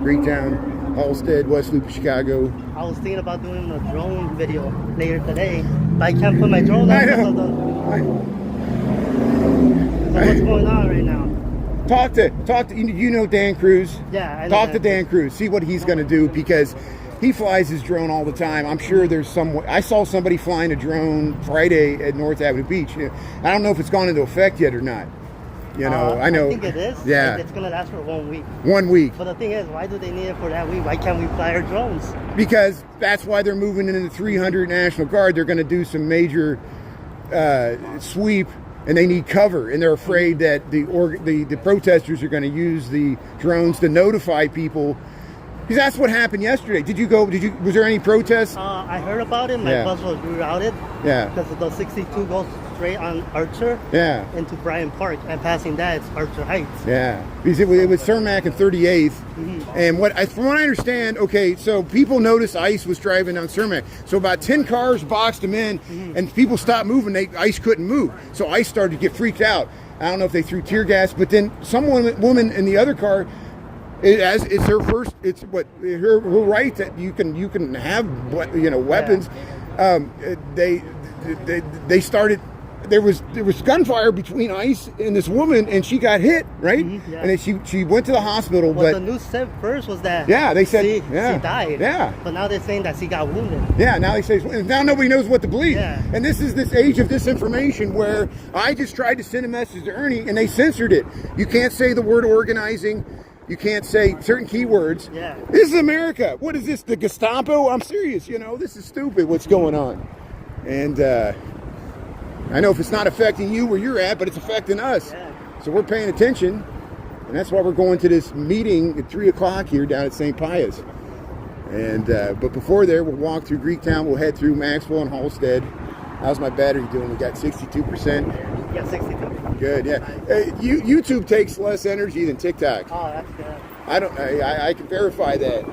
A: Greektown, Halstead, West Loop of Chicago.
C: I was thinking about doing a drone video later today, but I can't put my drone on because of what's going on right now.
A: Talk to you know Dan Cruz.
C: Yeah, I know
A: Talk to
C: Dan
A: Dan Cruz. See what he's going to do because he flies his drone all the time. I'm sure there's some. I saw somebody flying a drone Friday at North Avenue Beach. I don't know if it's gone into effect yet or not. You know, I know.
C: I think it is.
A: Yeah.
C: It's going to last for 1 week.
A: 1 week.
C: But the thing is, why do they need it for that week? Why can't we fly our drones?
A: Because that's why they're moving into the 300 National Guard. They're going to do some major sweep, and they need cover. And they're afraid that the protesters are going to use the drones to notify people Because that's what happened yesterday. Did you go? Was there any protests?
C: I heard about it. My
A: Yeah.
C: bus was rerouted
A: Yeah.
C: because the 62 goes straight on Archer
A: Yeah.
C: into Bryant Park, and passing that, it's Archer Heights.
A: Yeah, because it was Cermak and 38th, and from what I understand, okay, so people noticed ICE was driving down Cermak, so about 10 cars boxed them in, and people stopped moving. ICE couldn't move, so ICE started to get freaked out. I don't know if they threw tear gas, but then some woman in the other car, it's her first, it's what her right that you can have weapons. They started. There was gunfire between ICE and this woman, and she got hit, right?
C: Yeah.
A: And then she went to the hospital.
C: What
A: but
C: the news said first was that
A: they said
C: she
A: yeah,
C: died.
A: Yeah.
C: But now they're saying that she got wounded.
A: Yeah, now they say now nobody knows what to believe.
C: Yeah.
A: And this is this age of disinformation where I just tried to send a message to Ernie and they censored it. You can't say the word organizing. You can't say certain keywords.
C: Yeah.
A: This is America. What is this? The Gestapo? I'm serious. This is stupid. What's going on? And I know if it's not affecting you where you're at, but it's affecting us.
C: Yeah.
A: So we're paying attention, and that's why we're going to this meeting at 3 o'clock here down at St. Pius. And but before there, we'll walk through Greektown. We'll head through Maxwell and Halstead. How's my battery doing? We got 62%.
C: Yeah, 62.
A: Good, yeah. YouTube takes less energy than TikTok.
C: Oh, that's good.
A: I can verify that.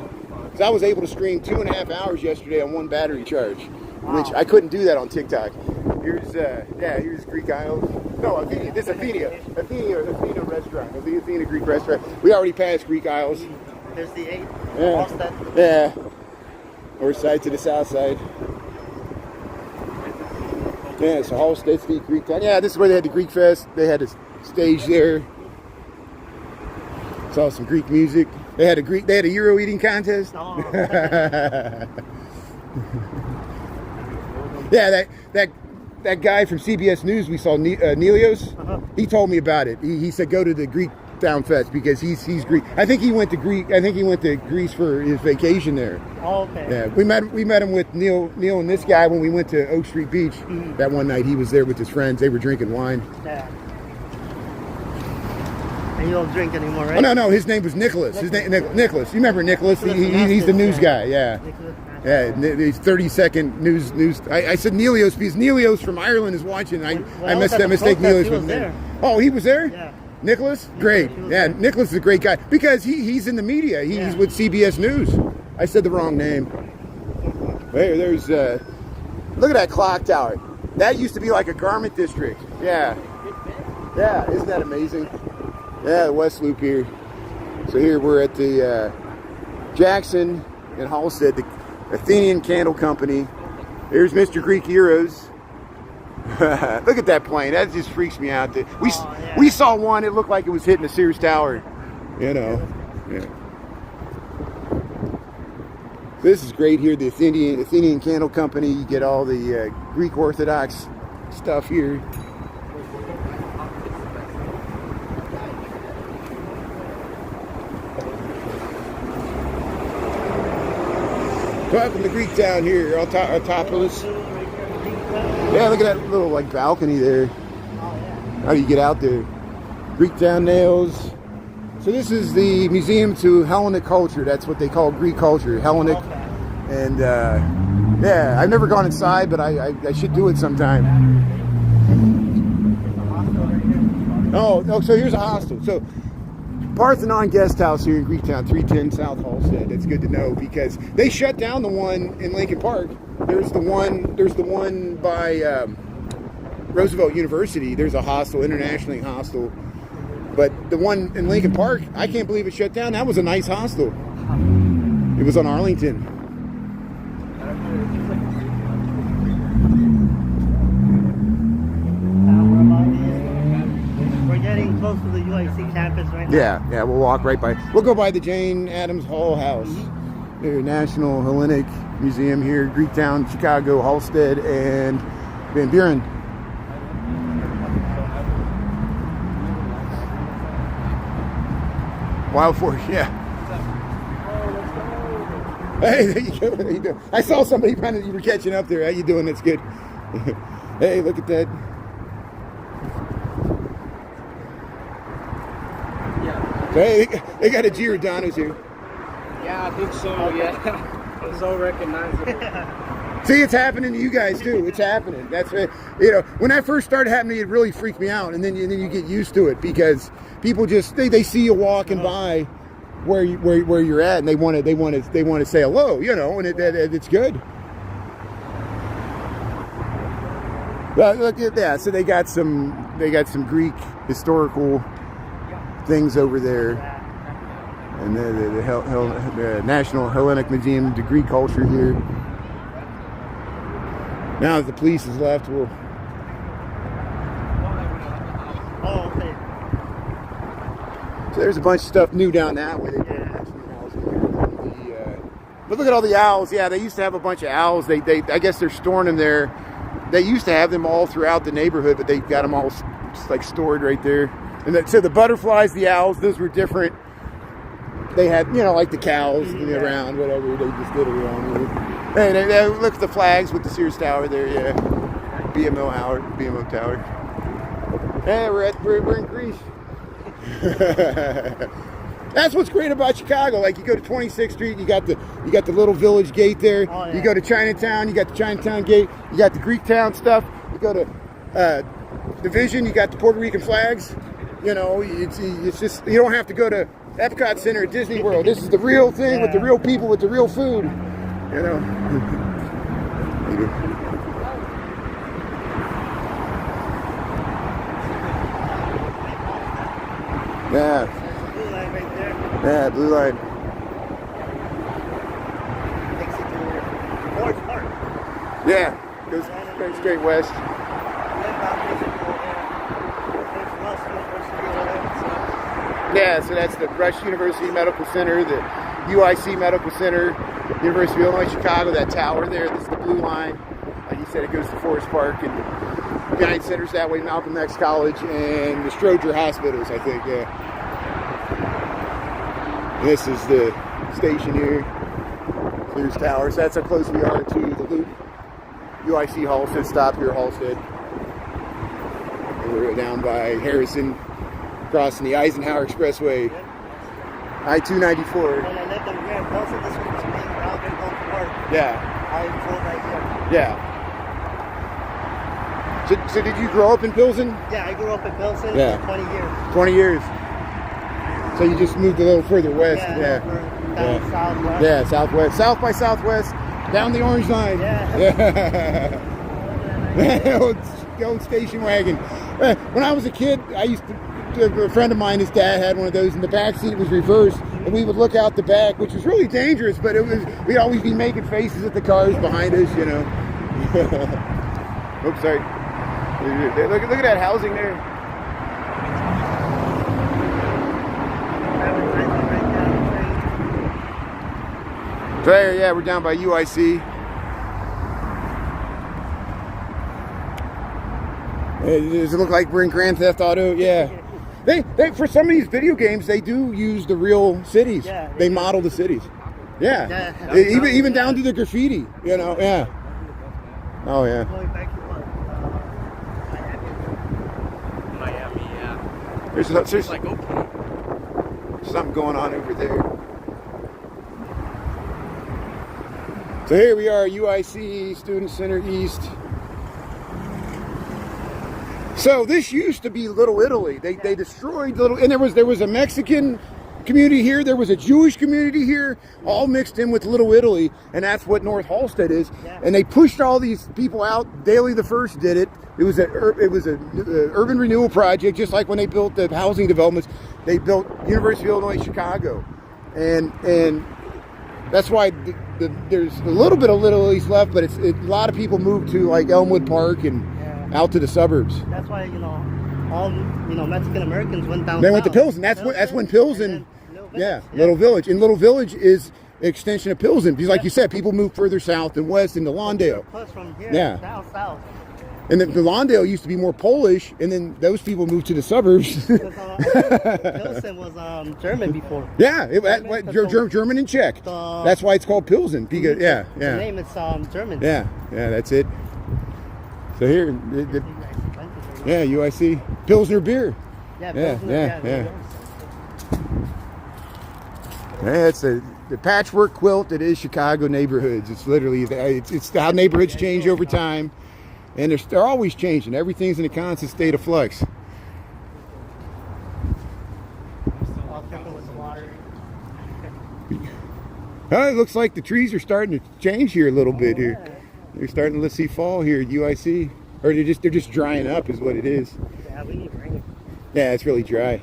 A: Because I was able to stream 2.5 hours yesterday on one battery charge, which I couldn't do that on TikTok. Here's Greek Isles. No, Athena. This is Athena restaurant. Athena Greek restaurant. We already passed Greek Isles.
C: There's the 8.
A: Yeah.
C: Halstead.
A: Yeah. North side to the south side. Yeah, so Halstead Street, Greek Town. Yeah, this is where they had the Greek Fest. They had a stage there. Saw some Greek music. They had a Euro eating contest.
C: Oh.
A: Yeah, that guy from CBS News we saw, Nelios. He told me about it. He said go to the Greek Town Fest because he's Greek. I think he went to Greece for his vacation there.
C: Oh, okay.
A: Yeah, we met him with Neil and this guy when we went to Oak Street Beach that one night. He was there with his friends. They were drinking wine.
C: Yeah. And you don't drink anymore, right?
A: Oh no, his name was Nicholas. His name Nicholas. You remember Nicholas? He's the news guy. Yeah. Yeah, these 30-second news. I said Nelios because Nelios from Ireland is watching. I missed that mistake. Nelios was there. Oh, he was there?
C: Yeah.
A: Nicholas? Great. Yeah, Nicholas is a great guy because he's in the media. He's with CBS News. I said the wrong name. There's look at that clock tower. That used to be like a garment district. Yeah. Yeah, isn't that amazing? Yeah, the West Loop here. So here we're at the Jackson and Halstead, the Athenian Candle Company. There's Mr. Greek Heroes. Look at that plane. That just freaks me out. We saw one. It looked like it was hitting the Sears Tower. Yeah. This is great here. The Athenian Candle Company. You get all the Greek Orthodox stuff here. Welcome to Greek Town here, Autopolis. Yeah, look at that little balcony there. How do you get out there? Greek Town nails. So this is the museum to Hellenic culture. That's what they call Greek culture, Hellenic. And yeah, I've never gone inside, but I should do it sometime. Oh, so here's a hostel. So Parthenon Guest House here in Greektown, 310 South Halstead. That's good to know because they shut down the one in Lincoln Park. There's the one by Roosevelt University. There's a hostel, internationally hostel. But the one in Lincoln Park, I can't believe it shut down. That was a nice hostel. It was on Arlington.
C: We're getting close to the UIC campus right now.
A: Yeah, we'll walk right by. We'll go by the Jane Addams Hall House. The National Hellenic Museum here, Greektown, Chicago, Halstead, and Van Buren. Wild Fork, yeah. Hey, there you go. There you go. I saw somebody you were catching up there. How you doing? That's good. Hey, look at that. Hey, they got a Giordano's here.
G: Yeah, I think so. Yeah, it's so recognizable.
A: See, it's happening to you guys too. It's happening. That's it. You know, when that first started happening, it really freaked me out, and then you get used to it because people just they see you walking by where you're at, and they want to say hello. You know, and it's good. But look at that. So they got some Greek historical things over there, and the National Hellenic Museum to Greek culture here. Now that the police has left, we'll.
C: Oh, okay.
A: So there's a bunch of stuff new down that way. But look at all the owls. Yeah, they used to have a bunch of owls. They I guess they're storing them there. They used to have them all throughout the neighborhood, but they got them all just like stored right there. And so the butterflies, the owls, those were different. They had, you know, like the cows around, whatever. They just did around. Hey, they look at the flags with the Sears Tower there. Yeah, BMO Tower. Hey, we're in Greece. That's what's great about Chicago. Like you go to 26th Street, you got the little village gate there. Oh, yeah. You go to Chinatown, you got the Chinatown gate. You got the Greek town stuff. You go to Division, you got the Puerto Rican flags. You know, it's just you don't have to go to Epcot Center at Disney World. This is the real thing with the real people with the real food. You know. Yeah.
C: Blue line right there.
A: Yeah, blue line.
C: Takes you to Forest Park.
A: Yeah, goes straight west. Yeah, so that's the Rush University Medical Center, the UIC Medical Center, University of Illinois Chicago, that tower there. This is the blue line. Like you said, it goes to Forest Park and the Giant Center's that way, Malcolm X College, and the Stroger Hospitals, I think, yeah. And this is the station here, Clears Tower. So that's how close we are to the Loop. UIC Halstead stop here, Halstead. And we're down by Harrison, crossing the Eisenhower Expressway, I-294.
C: When I lived over here in Pilsen, this was the main route in Oak Park.
A: Yeah.
C: I drove right here.
A: Yeah. So did you grow up in Pilsen?
C: Yeah, I grew up in Pilsen
A: Yeah.
C: for 20 years.
A: 20 years. So you just moved a little further west.
C: Yeah. Down southwest.
A: Yeah, southwest. South by southwest, down the orange line.
C: Yeah.
A: The old station wagon. When I was a kid, a friend of mine, his dad had one of those, and the back seat was reversed, and we would look out the back, which was really dangerous, but we'd always be making faces at the cars behind us, you know. Oops, sorry. Look at that housing there. So there, yeah, we're down by UIC. Does it look like we're in Grand Theft Auto? Yeah. They for some of these video games, they do use the real cities. Yeah, they model the cities. Yeah. Even down to the graffiti, you know. Yeah. Oh yeah.
C: Going back to what?
G: Miami, yeah.
A: There's
G: Like, okay.
A: something going on over there. So here we are, UIC Student Center East. So this used to be Little Italy. They destroyed and there was a Mexican community here, there was a Jewish community here, all mixed in with Little Italy, and that's what North Halstead is. Yeah. And they pushed all these people out. Daley the First did it. It was a urban renewal project, just like when they built the housing developments. They built University of Illinois Chicago, and that's why there's a little bit of Little Italy's left, but a lot of people moved to like Elmwood Park and out to the suburbs.
C: That's why all Mexican Americans went down.
A: They went to Pilsen. That's when Pilsen. Little Village. And Little Village is an extension of Pilsen because, like you said, people move further south and west into Lawndale.
C: Plus from here down south.
A: And the Lawndale used to be more Polish, and then those people moved to the suburbs.
C: Pilsen was German before.
A: Yeah, German and Czech. That's why it's called Pilsen. Because the
C: name is German.
A: Yeah, that's it. So here, UIC Pilsner beer.
C: Yeah.
A: Yeah, it's the patchwork quilt that is Chicago neighborhoods. It's literally it's how neighborhoods change over time, and they're always changing. Everything's in a constant state of flux. It looks like the trees are starting to change here a little bit here. They're starting to see fall here at UIC, or they're just drying up, is what it is.
C: Yeah, we need rain.
A: Yeah, it's really dry.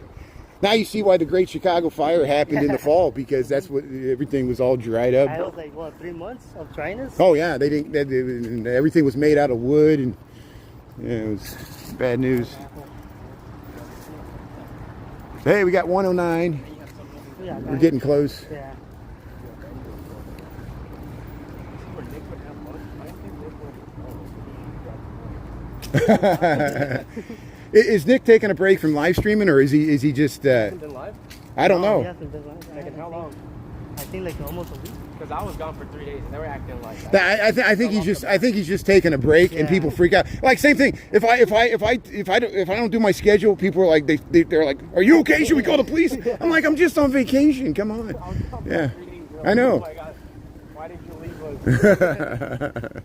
A: Now you see why the Great Chicago Fire happened in the fall, because that's what everything was all dried up.
C: I was like, what, 3 months of dryness?
A: Oh yeah, they didn't. Everything was made out of wood, and yeah, it was bad news. Hey, we got 109.
C: Yeah,
A: We're getting close.
C: Yeah.
A: Is Nick taking a break from live streaming, or is he just?
G: Been live?
A: I don't
C: He
A: know.
C: hasn't been live.
G: Like, how long?
C: I think like almost a week.
G: Because I was gone for 3 days and they were acting like that.
A: I think he's just taking a break, and
C: Yeah.
A: people freak out. Like same thing. If I don't do my schedule, people are like they're like, "Are you okay? Should we call the police?" I'm like, "I'm just on vacation. Come on." Yeah, I know.
G: Oh my God. Why did you leave us?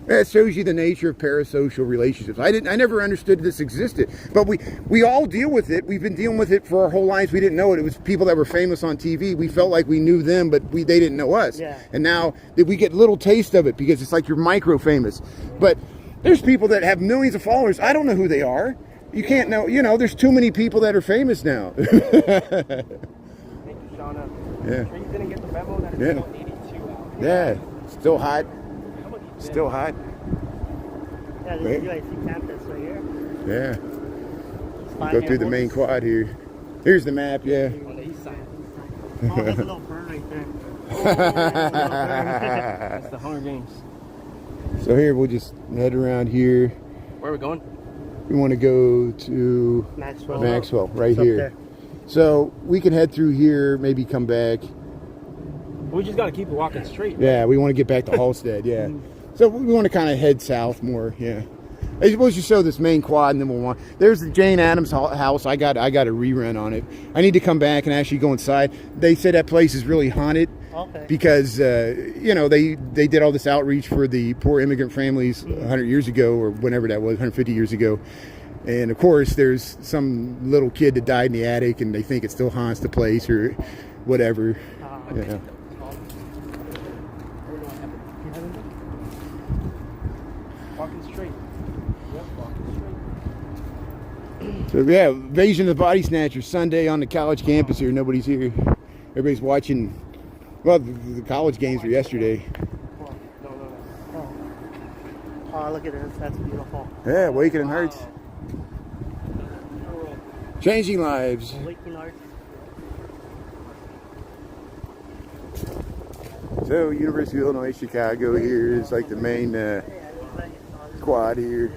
A: That shows you the nature of parasocial relationships. I never understood this existed, but we all deal with it. We've been dealing with it for our whole lives. We didn't know it. It was people that were famous on TV. We felt like we knew them, but they didn't know us.
C: Yeah.
A: And now that we get little taste of it, because it's like you're micro famous. But there's people that have millions of followers. I don't know who they are. You can't know. You know, there's too many people that are famous now.
G: Thank you, Shauna.
A: Yeah.
G: Sure you didn't get the memo that it's
A: Yeah.
G: still 82 out.
A: Yeah, still hot. Still hot.
C: Yeah, this
A: Right.
C: is UIC campus right here.
A: Yeah.
C: It's fine
A: Go
C: here.
A: through the main quad here. Here's the map. Yeah.
G: On the east side.
C: Oh, there's a little bird right there.
G: That's the Hunger Games.
A: So here we'll just head around here.
G: Where are we going?
A: We want to go to
C: Maxwell.
A: right
C: It's up
A: here.
C: there.
A: So we can head through here, maybe come back.
G: We just got to keep it walking straight.
A: Yeah, we want to get back to Halstead. Yeah. So we want to kind of head south more. Yeah. I suppose you show this main quad, and then we'll want. There's the Jane Addams house. I got a rerun on it. I need to come back and actually go inside. They say that place is really haunted.
C: Okay.
A: Because you know, they did all this outreach for the poor immigrant families 100 years ago, or whenever that was, 150 years ago. And of course, there's some little kid that died in the attic, and they think it still haunts the place or whatever. Yeah.
G: Walking straight. Yep, walking straight.
A: So yeah, Invasion of the Body Snatchers Sunday on the college campus here. Nobody's here. Everybody's watching. Well, the college games were yesterday.
C: Oh, look at this. That's beautiful.
A: Yeah, Waking Hearts. Changing lives.
C: Waking Arts.
A: So, University of Illinois Chicago here is like the main quad here.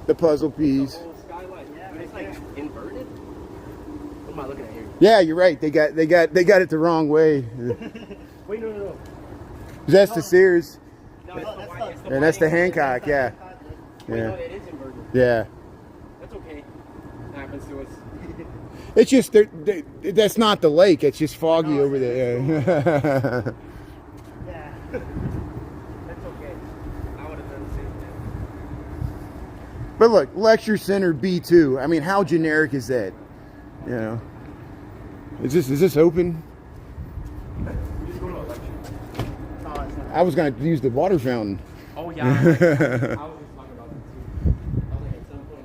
A: The puzzle piece.
G: Skylight. It's like inverted. What am I looking at here?
A: Yeah, you're right. They got it the wrong way.
G: Wait, no.
A: That's the Sears.
G: No, it's the
A: And that's the Hancock, yeah.
G: Wait, no,
A: Yeah.
G: it is inverted.
A: Yeah.
G: That's okay. It happens to us.
A: It's just that's not the lake. It's just foggy over there.
C: Yeah.
G: That's okay. I would have done the same thing.
A: But look, Lecture Center B2. I mean, how generic is that? You know. Is this open?
G: We just go to a lecture.
C: Oh, it's not.
A: I was gonna use the water fountain.
G: Oh, yeah. I was just talking about that too. I was like, at some point,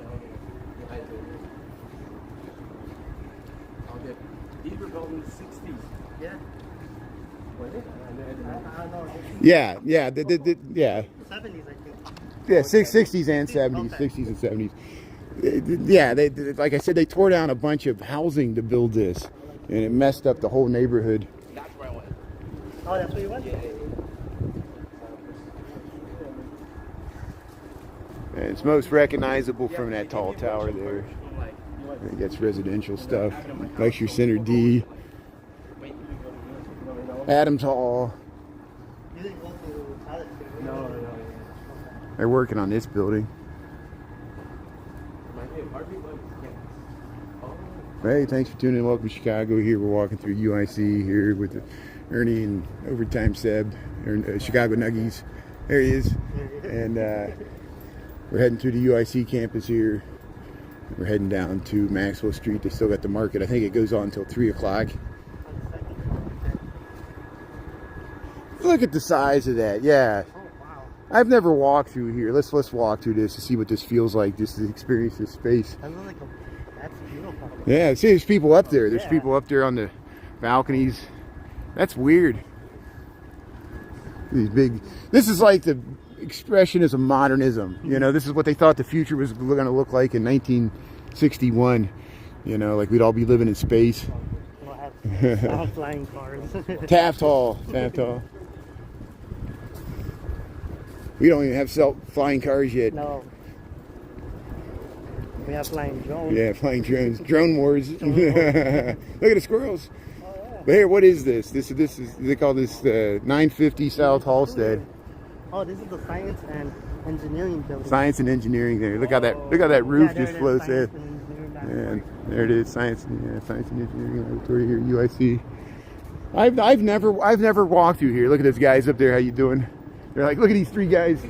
G: I don't know. I'll get. These were built in the 60s.
C: Yeah.
G: Were they?
C: I don't know.
A: Yeah. Yeah.
C: 70s, I think.
A: Yeah, 60s and 70s,
C: Okay.
A: 60s and 70s. Yeah, they like I said, they tore down a bunch of housing to build this, and it messed up the whole neighborhood.
G: That's where I went.
C: Oh, that's where you went?
A: And it's most recognizable from that tall tower there.
G: I'm like, you went.
A: I think that's residential stuff. Lecture Center D,
G: Wait, you go to
A: Adams Hall.
C: You didn't go to college, did you?
G: No.
A: They're working on this building.
G: My favorite part of it was, yeah. Oh.
A: Hey, thanks for tuning in. Welcome to Chicago. Here we're walking through UIC here with Ernie and Overtime Seb, Chicago Nuggies. There he is. And we're heading through the UIC campus here. We're heading down to Maxwell Street. They still got the market. I think it goes on until 3 o'clock. Look at the size of that. Yeah. I've never walked through here. Let's walk through this to see what this feels like, just to experience this space.
C: That's beautiful.
A: Yeah, see, there's people up there. There's people up there on the balconies. That's weird. These big. This is like the expressionism of modernism. You know, this is what they thought the future was going to look like in 1961. You know, like we'd all be living in space.
C: We'll have flying cars.
A: Taft Hall. We don't even have flying cars yet.
C: No. We have flying drones.
A: Yeah, flying drones. Drone wars. Look at the squirrels. Oh, yeah. But here, what is this? This is they call this 950 South Halstead.
C: Oh, this is the science and engineering building.
A: Science and engineering there. Look how that roof just floats in. And there it is, science and engineering laboratory here, UIC. I've never walked through here. Look at those guys up there. How you doing? They're like, look at these 3 guys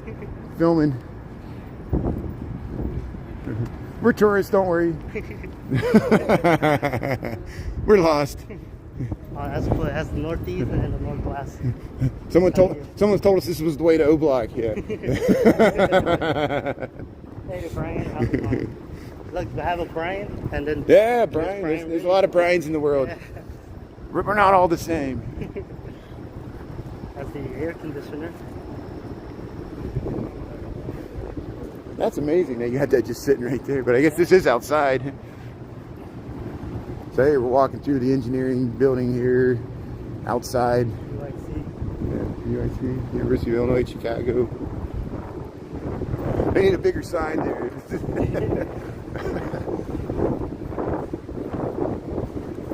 A: filming. We're tourists, don't worry. We're lost.
C: That's the northeast and the northwest.
A: Someone told us this was the way to O Block. Yeah.
C: Hey, Brian. How's it going? Look, we have a Brian, and then
A: Brian. There's a lot of Brians in the world.
C: Yeah.
A: We're not all the same.
C: That's the air conditioner.
A: That's amazing that you had that just sitting right there. But I guess this is outside. So hey, we're walking through the engineering building here, outside.
C: UIC.
A: Yeah, UIC, University of Illinois, Chicago. They need a bigger sign there.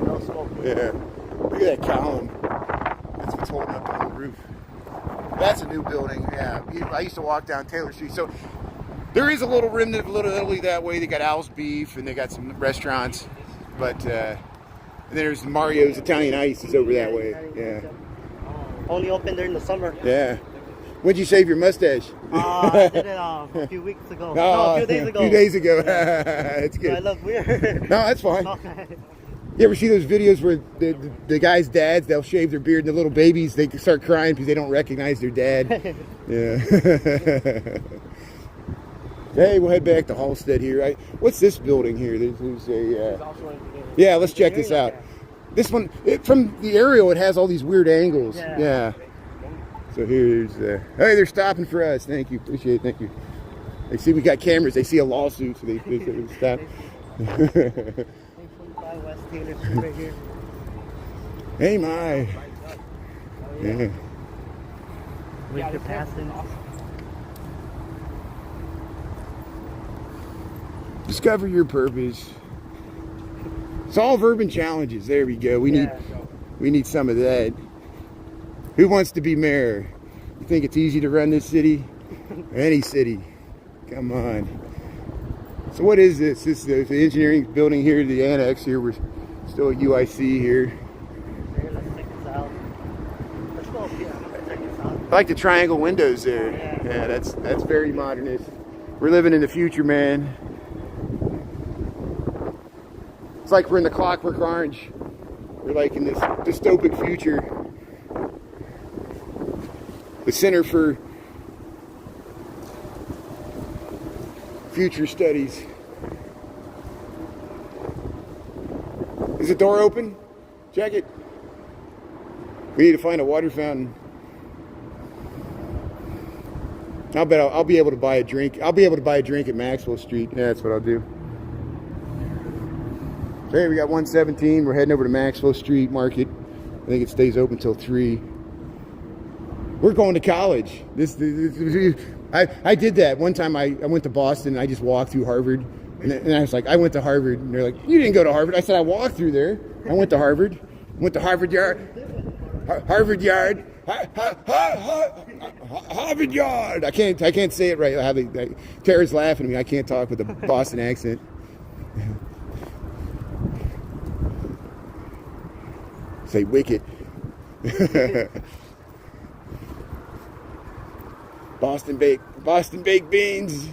C: No smoke.
A: Yeah. Look at that column. That's what's holding up the whole roof. That's a new building. Yeah. I used to walk down Taylor Street. So there is a little remnant of Little Italy that way. They got Al's Beef and they got some restaurants. But and there's Mario's Italian Ice is over that way. Yeah.
C: Only open during the summer.
A: Yeah. When'd you shave your mustache?
C: I did it a few weeks ago.
A: Oh,
C: No, a few days ago.
A: A few days ago. That's good.
C: I look weird.
A: No, that's fine.
C: Okay.
A: You ever see those videos where the guys' dads, they'll shave their beard and the little babies, they start crying because they don't recognize their dad? Yeah. Hey, we'll head back to Halstead here. What's this building here? There's a... yeah, let's check this out. This one, from the aerial, it has all these weird angles. Yeah. So here's... hey, they're stopping for us. Thank you. Appreciate it. Thank you. They see we got cameras. They see a lawsuit, so they stop.
C: 845 West Taylor Street right here.
A: Hey, my. Yeah.
C: With your passing.
A: Discover your purpose. Solve urban challenges. There we go. We need some of that. Who wants to be mayor? You think it's easy to run this city? Any city. Come on. So what is this? This is the engineering building here, the annex here. We're still at UIC here.
C: Let's check this out. Let's go up here. Let's check this out.
A: I like the triangle windows there. Yeah, that's very modernist. We're living in the future, man. It's like we're in the Clockwork Orange. We're like in this dystopic future. The Center for Future Studies. Is the door open? Check it. We need to find a water fountain. I'll bet I'll be able to buy a drink. I'll be able to buy a drink at Maxwell Street. Yeah, that's what I'll do. Hey, we got 117. We're heading over to Maxwell Street Market. I think it stays open till 3. We're going to college. I did that one time. I went to Boston and I just walked through Harvard, and I was like, I went to Harvard, and they're like, you didn't go to Harvard. I said, I walked through there. I went to Harvard. Went to Harvard Yard. Harvard Yard. Harvard Yard. I can't say it right. Tara's laughing at me. I can't talk with a Boston accent. Say wicked. Boston baked beans.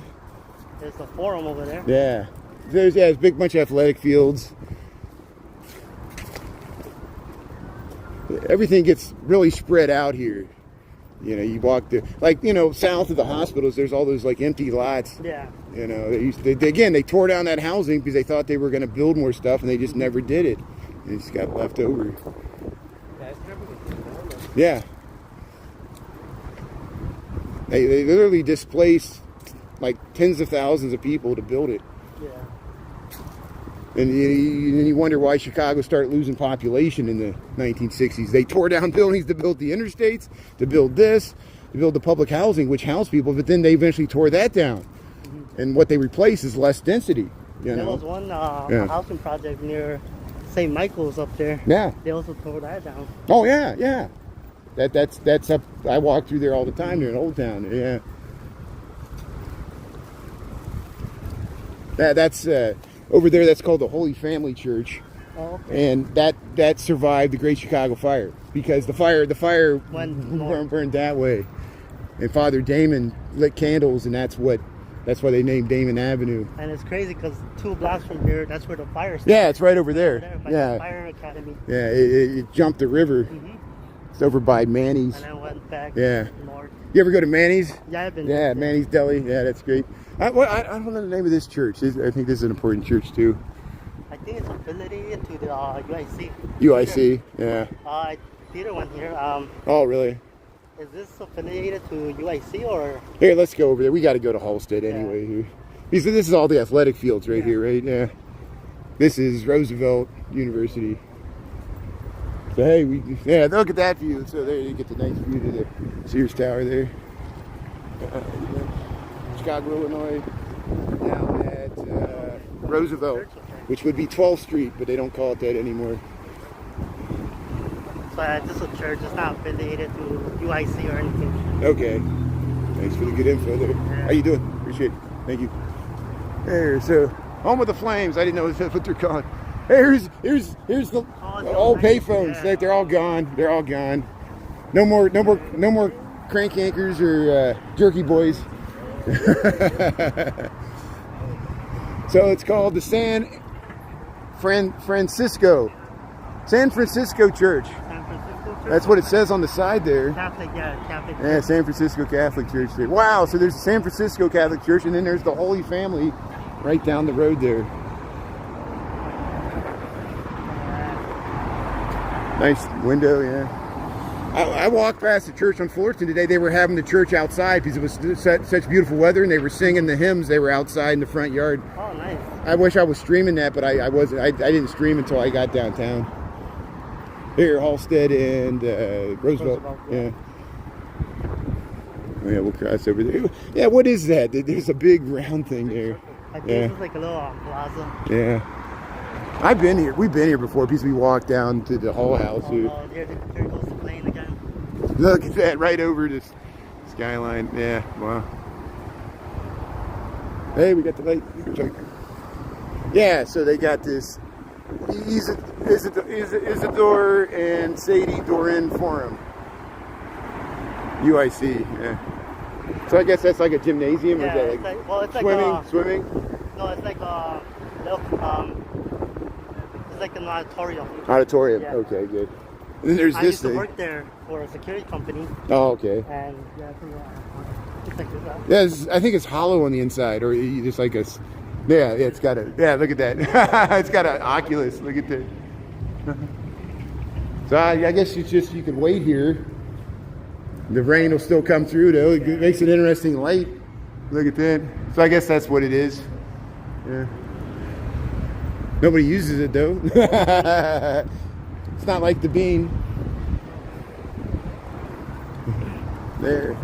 C: There's a forum over there.
A: Yeah. There's a big bunch of athletic fields. Everything gets really spread out here. You know, you walk the south of the hospitals. There's all those like empty lots.
C: Yeah.
A: You know, they tore down that housing because they thought they were going to build more stuff, and they just never did it. It just got left over. Yeah. They literally displaced like tens of thousands of people to build it.
C: Yeah.
A: And you wonder why Chicago started losing population in the 1960s. They tore down buildings to build the interstates, to build this, to build the public housing, which housed people, but then they eventually tore that down. And what they replaced is less density.
C: There was one housing project near St. Michael's up there.
A: Yeah.
C: They also tore that down.
A: Oh, yeah, yeah. That's up. I walk through there all the time there in Old Town. Yeah. That's over there. That's called the Holy Family Church.
C: Oh, okay.
A: And that survived the Great Chicago Fire because the fire
C: Went
A: burned that way, and Father Damon lit candles, and that's why they named Damon Avenue.
C: And it's crazy because 2 blocks from here, that's where the fire started.
A: Yeah, it's right over there.
C: By
A: Yeah,
C: the Fire Academy.
A: yeah, it jumped the river. It's over by Manny's.
C: And then went back
A: Yeah.
C: north.
A: You ever go to Manny's?
C: Yeah, I've been.
A: Yeah, Manny's Deli. Yeah, that's great. I don't know the name of this church. I think this is an important church too.
C: I think it's affiliated to the UIC.
A: UIC. Yeah.
C: Theater one here.
A: Oh, really?
C: Is this affiliated to UIC or?
A: Here, let's go over there. We got to go to Halstead anyway. Here. This is all the athletic fields right here, right? Yeah. This is Roosevelt University. So hey, look at that view. So there you get the nice view to the Sears Tower there. Chicago, Illinois. Down at Roosevelt, which would be 12th Street, but they don't call it that anymore.
C: So this is a church. It's not affiliated to UIC or anything.
A: Okay. Thanks for the good info there. How you doing? Appreciate it. Thank you. There, so Home of the Flames. I didn't know that's what they're called. Hey, here's the old payphones.
C: Yeah.
A: They're all gone. They're all gone. No more crank anchors or jerky boys. So it's called the San Francisco Church.
C: San Francisco Church.
A: That's what it says on the side there.
C: Catholic.
A: Yeah, San Francisco Catholic Church there. Wow, so there's the San Francisco Catholic Church, and then there's the Holy Family right down the road there. Nice window, yeah. I walked past the church on Fullerton today. They were having the church outside because it was such beautiful weather, and they were singing the hymns. They were outside in the front yard.
C: Oh, nice.
A: I wish I was streaming that, but I wasn't. I didn't stream until I got downtown. Here, Halstead and Roosevelt. Yeah. Oh, yeah, we'll cross over there. Yeah, what is that? There's a big round thing there.
C: I think this is like a little plaza.
A: Yeah. I've been here. We've been here before because we walked down to the Hall House here.
C: Oh, here goes the plane again.
A: Look at that, right over this skyline. Yeah, wow. Hey, we got the light. Yeah, so they got this Isidore and Sadie Doran Forum. UIC, yeah. So I guess that's like a gymnasium, or
C: Yeah,
A: is that like,
C: it's
A: swimming?
C: No, it's like it's like an auditorium.
A: Auditorium,
C: Yeah.
A: okay, good. And then there's
C: I
A: this
C: used to
A: thing.
C: work there for a security company,
A: Oh, okay.
C: and it's like this.
A: Yeah, I think it's hollow on the inside, or you just like a. Yeah, it's got a. Yeah, look at that. It's got an Oculus. Look at that. So I guess it's just you could wait here. The rain will still come through though. It makes an interesting light. Look at that. So I guess that's what it is. Yeah. Nobody uses it though. It's not like the Bean. There.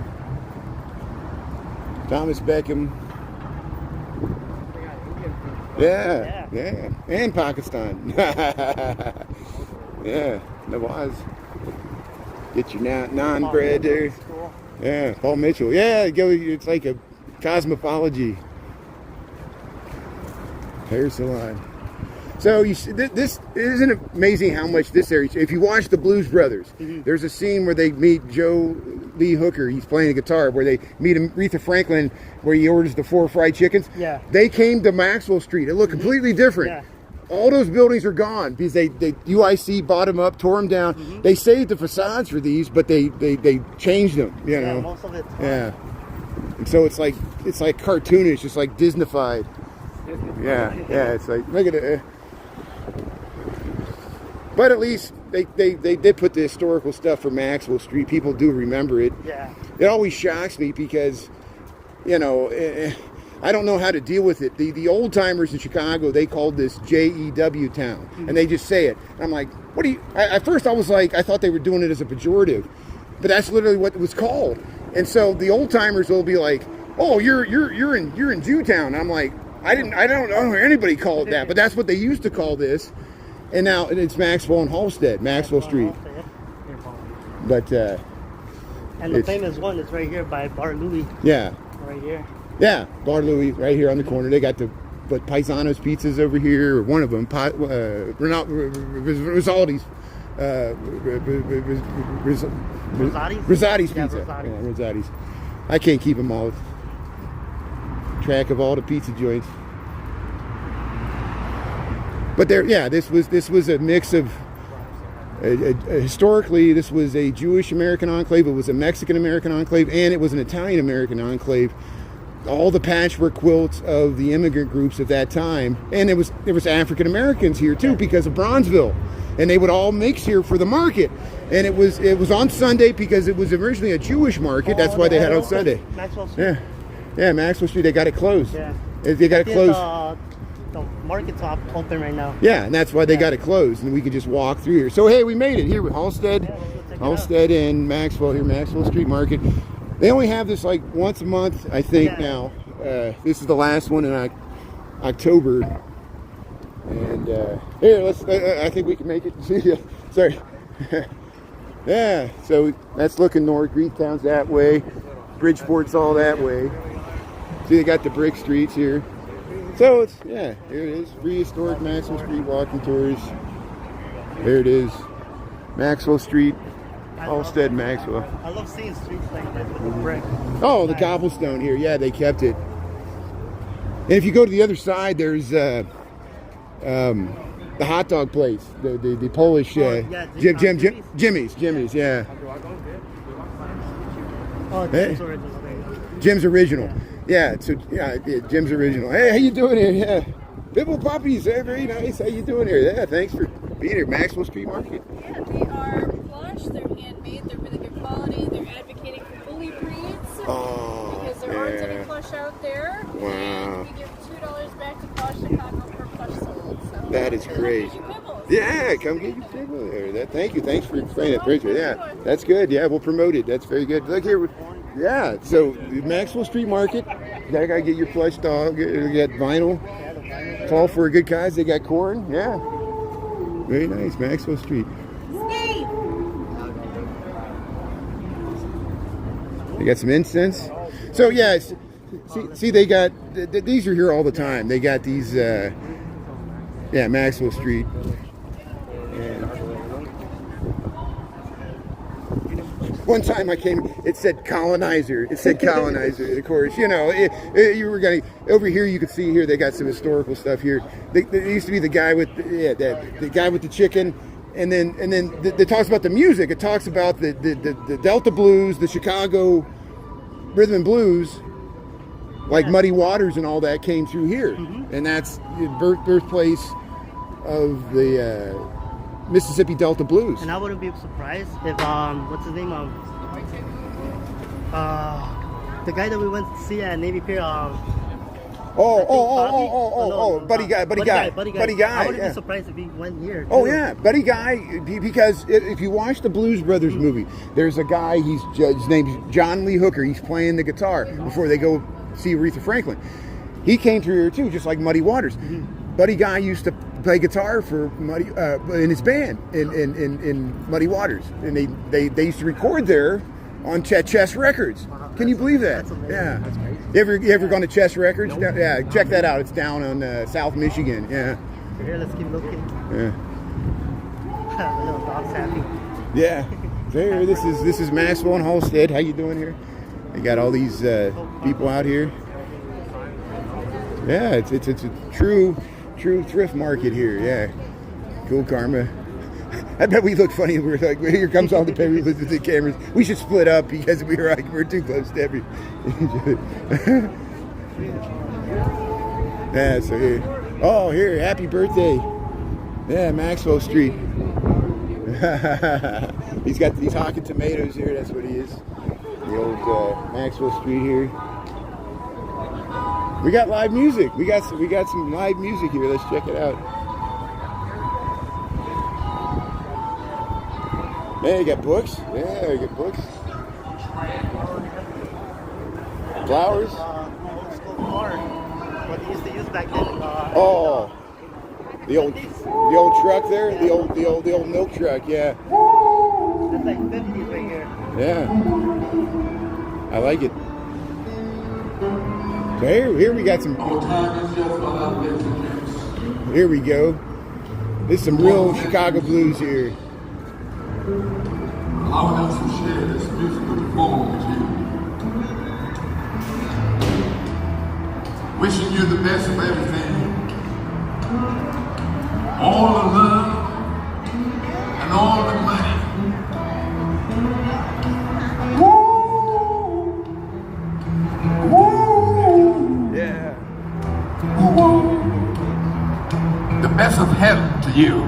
A: Thomas Beckham. Yeah. And Pakistan. Yeah, Nawaz. Get your naan bread there.
C: Cool.
A: Yeah, Paul Mitchell. Yeah, it's like a cosmopoligy hair salon. So you see, this isn't it amazing how much this area. If you watch the Blues Brothers, there's a scene where they meet Joe Lee Hooker. He's playing the guitar. Where they meet Aretha Franklin, where he orders the 4 fried chickens.
C: Yeah.
A: They came to Maxwell Street. It looked completely different.
C: Yeah.
A: All those buildings are gone because they UIC bought them up, tore them down. They saved the facades for these, but they changed them. You know.
C: Yeah, most of it's gone.
A: Yeah. And so it's like cartoonish, it's like Disneyfied. Yeah, it's like look at it. But at least they did put the historical stuff for Maxwell Street. People do remember it.
C: Yeah.
A: It always shocks me because, you know, I don't know how to deal with it. The old timers in Chicago, they called this JEW town, and they just say it. And I'm like, what do you? At first, I was like, I thought they were doing it as a pejorative, but that's literally what it was called. And so the old timers will be like, oh, you're in Jewtown. And I'm like, I don't know anybody called it that, but that's what they used to call this. And now it's Maxwell and Halstead, Maxwell Street. But
C: And the famous one is right here by Bar Louie.
A: yeah.
C: Right here.
A: Yeah, Bar Louie right here on the corner. They got the Paisano's pizzas over here, or one of them. Rosati's. Rosati's
C: Yeah,
A: pizza.
C: Rosati's.
A: Yeah, Rosati's. I can't keep them all track of all the pizza joints. But this was a mix of. Historically, this was a Jewish American enclave. It was a Mexican American enclave, and it was an Italian American enclave. All the patchwork quilts of the immigrant groups at that time, and there was African Americans here too because of Bronzeville, and they would all mix here for the market. And it was on Sunday because it was originally a Jewish market. That's why they had it on Sunday.
C: Maxwell Street.
A: Yeah, Maxwell Street. They got it closed.
C: Yeah.
A: They got it closed.
C: The market's open right now.
A: Yeah, and that's why they got it closed, and we could just walk through here. So hey, we made it here with Halstead and Maxwell here, Maxwell Street Market. They only have this like once a month, I think. Now this is the last one in October, and here I think we can make it. Sorry. Yeah, so that's looking north. Greentown's that way, Bridgeport's all that way. See, they got the brick streets here. So it's, here it is, prehistoric Maxwell Street walking tours. There it is, Maxwell Street, Halstead, Maxwell.
C: I love seeing streets like this with the brick.
A: Oh, the cobblestone here, yeah, they kept it. And if you go to the other side, there's the hot dog place, the Polish, Jimmy's, yeah.
C: Oh, Jim's original.
A: Jim's Original. Yeah, so Jim's Original. Hey, how you doing here? Yeah. Bibble Puppies, very nice. How you doing here? Yeah, thanks for being here. Maxwell Street Market.
E: Yeah, they are plush, they're handmade, they're really good quality, they're advocating for fully breeds. Because there aren't any plush out there.
A: Wow.
E: And we give $2 back to Plush Chicago per plush sold. So
A: That is great.
E: Come get your pibbles.
A: Yeah, come get your pibble there. Thank you. Thanks for explaining that. Appreciate it. Yeah, that's good. Yeah, we'll promote it. That's very good. Look here. Yeah, so Maxwell Street Market. You gotta get your plush dog. You got vinyl. Call for a good cause. They got corn. Yeah. Very nice. Maxwell Street. They got some incense. So yeah, see they got these are here all the time. They got these. Maxwell Street. And one time I came, it said colonizer. Of course, you know, you were going to, over here you could see here, they got some historical stuff here. There used to be the guy with, the guy with the chicken. And then it talks about the music. It talks about the Delta blues, the Chicago rhythm and blues, like Muddy Waters and all that came through here. And that's the birthplace of the Mississippi Delta blues.
C: And I wouldn't be surprised if what's his name? The guy that we went to see at Navy Pier.
A: Buddy Guy.
C: I wouldn't be surprised if he went here. Too.
A: Oh yeah, Buddy Guy. Because if you watch the Blues Brothers movie, there's a guy. His name's John Lee Hooker. He's playing the guitar before they go see Aretha Franklin. He came through here too, just like Muddy Waters. Buddy Guy used to play guitar for Muddy in his band in Muddy Waters, and they used to record there on Chess Records. Can you believe that? Yeah. You ever gone to Chess Records? Yeah, check that out. It's down on South Michigan. Yeah.
C: Here, let's keep looking.
A: Yeah.
C: The little dog's happy.
A: Yeah. So here, this is Maxwell and Halstead. How you doing here? They got all these people out here. Yeah, it's a true thrift market here. Yeah. Cool, Karma. I bet we look funny. We're like, well, here comes all the people with the cameras. We should split up because we're too close to every. Yeah, so here. Oh, here, happy birthday. Yeah, Maxwell Street. He's hawking tomatoes here. That's what he is. The old Maxwell Street here. We got live music. We got some live music here. Let's check it out. Yeah, you got books. Yeah, you got books. Flowers.
C: Old school car. What they used to use back then.
A: Oh, the old truck there. The old milk truck. Yeah.
C: That's like 50s right here.
A: Yeah. I like it. So here we got some. Here we go. There's some real Chicago blues here.
B: I would like to share this musical performance with you. Wishing you the best of everything. All the love and all the money.
A: Yeah.
B: The best of heaven to you.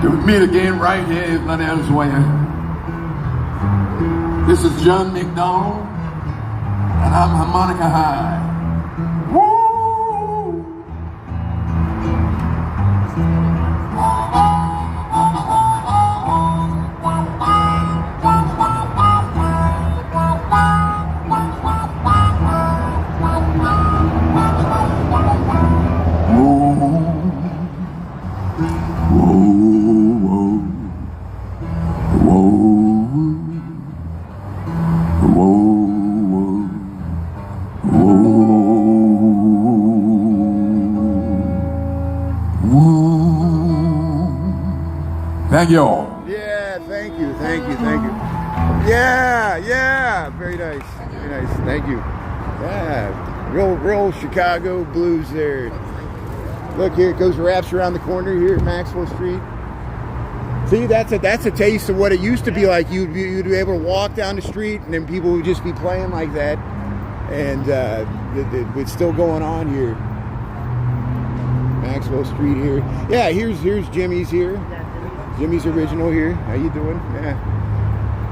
B: To meet again right here, if not elsewhere. This is John McDonald, and I'm Harmonica High. Thank you all.
A: Yeah, thank you. Yeah, very nice. Thank you. Yeah, real Chicago blues there. Look here, it wraps around the corner here at Maxwell Street. See, that's a taste of what it used to be like. You'd be able to walk down the street, and then people would just be playing like that, and it's still going on here. Maxwell Street here. Yeah, here's Jimmy's here. Jimmy's Original here. How you doing? Yeah.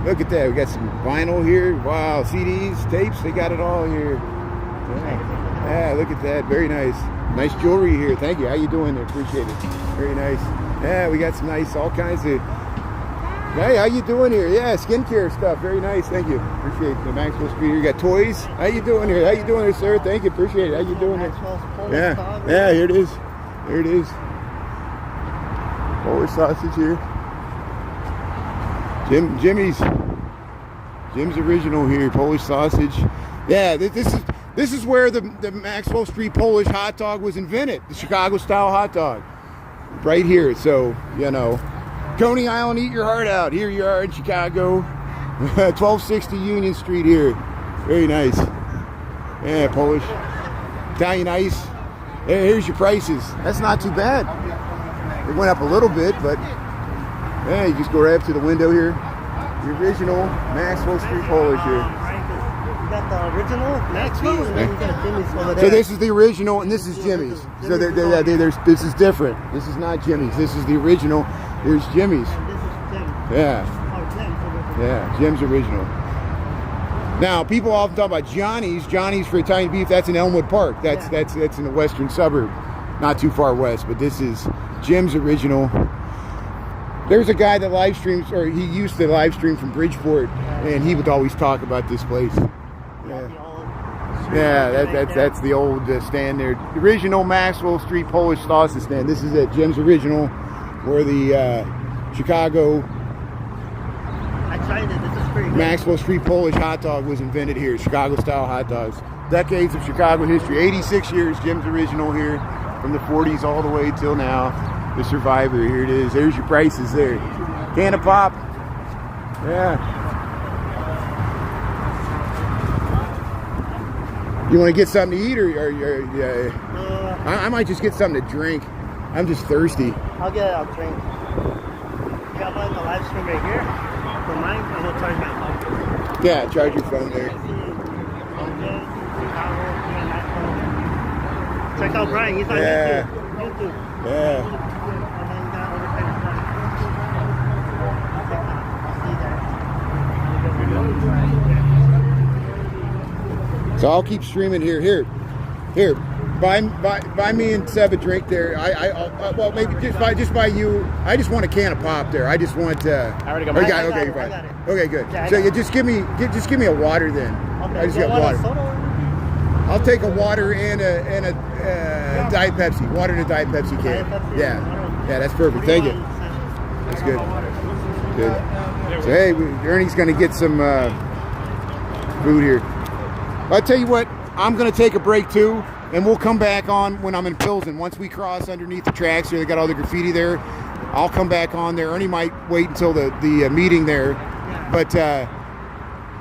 A: Look at that. We got some vinyl here. Wow, CDs, tapes. They got it all here. Yeah, look at that. Very nice. Nice jewelry here. Thank you. How you doing there? Appreciate it. Very nice. Yeah, we got some nice, all kinds of. Hey, how you doing here? Yeah, skincare stuff. Very nice. Thank you. Appreciate the Maxwell Street here. You got toys. How you doing here? How you doing here, sir? Thank you. Appreciate it. How you doing here? Yeah, here it is. There it is. Polish sausage here. Jim's Original here. Polish sausage. Yeah, this is where the Maxwell Street Polish hot dog was invented. The Chicago style hot dog. Right here. So, Coney Island, eat your heart out. Here you are in Chicago. 1260 Union Street here. Very nice. Yeah, Polish. Italian ice. Here's your prices. That's not too bad. It went up a little bit, but yeah, you just go right up to the window here. The original Maxwell Street Polish here.
C: You got the original Maxwell, and then you got Jimmy's over there.
A: So this is the original, and this is Jimmy's. So this is different. This is not Jimmy's. This is the original. Here's Jimmy's.
C: And this is Jim.
A: Yeah. Yeah, Jim's Original. Now, people often talk about Johnny's. Johnny's for Italian beef. That's in Elmwood Park. That's in the western suburb, not too far west. But this is Jim's Original. There's a guy that live streams, or he used to live stream from Bridgeport, and he would always talk about this place. Yeah, that's the old stand there. The original Maxwell Street Polish sausage stand. This is it, Jim's Original, where the Chicago
C: I tried it. This is pretty good.
A: Maxwell Street Polish hot dog was invented here. Chicago style hot dogs. Decades of Chicago history. 86 years, Jim's Original here. from the 40s all the way till now. The Survivor, here it is. There's your prices there. Can of pop. Yeah. You want to get something to eat, or I might just get something to drink. I'm just thirsty.
C: I'll get a drink. You got one on the live stream right here. For mine, I'm gonna charge my phone.
A: Yeah, charge your phone there.
C: Check out Brian, he's on
A: Yeah.
C: YouTube.
A: Yeah.
C: And then you got overtime stuff.
A: So I'll keep streaming here. Here. Buy me and Seb a drink there. Well, maybe just buy you. I just want a can of pop there. I just want.
G: I already got
A: oh,
G: mine.
A: you got it?
C: I
A: Okay,
C: got
A: fine.
C: it.
A: Okay, good.
C: Yeah,
A: So you just give me a water then.
C: Okay,
A: I just
C: you
A: got
C: want a
A: water.
C: soda or anything?
A: I'll take a water and a Diet Pepsi. Water and a Diet Pepsi can.
C: Diet Pepsi,
A: Yeah,
C: water.
A: yeah, that's perfect. Thank you. That's good. Good. So hey, Ernie's gonna get some food here. I'll tell you what, I'm gonna take a break too, and we'll come back on when I'm in Pilsen. Once we cross underneath the tracks here, they got all the graffiti there. I'll come back on there. Ernie might wait until the meeting there, but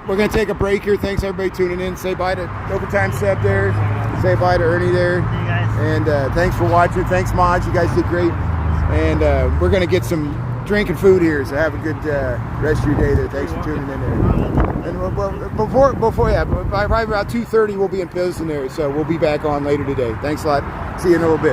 A: we're gonna take a break here. Thanks everybody tuning in. Say bye to Overtime Seb there. Say bye to Ernie there.
C: See you guys.
A: And thanks for watching. Thanks, Mod. You guys did great. And we're going to get some drink and food here. So have a good rest of your day there. Thanks for tuning in there. And before by probably about 2:30, we'll be in Pilsen there. So we'll be back on later today. Thanks a lot. See you in a little bit.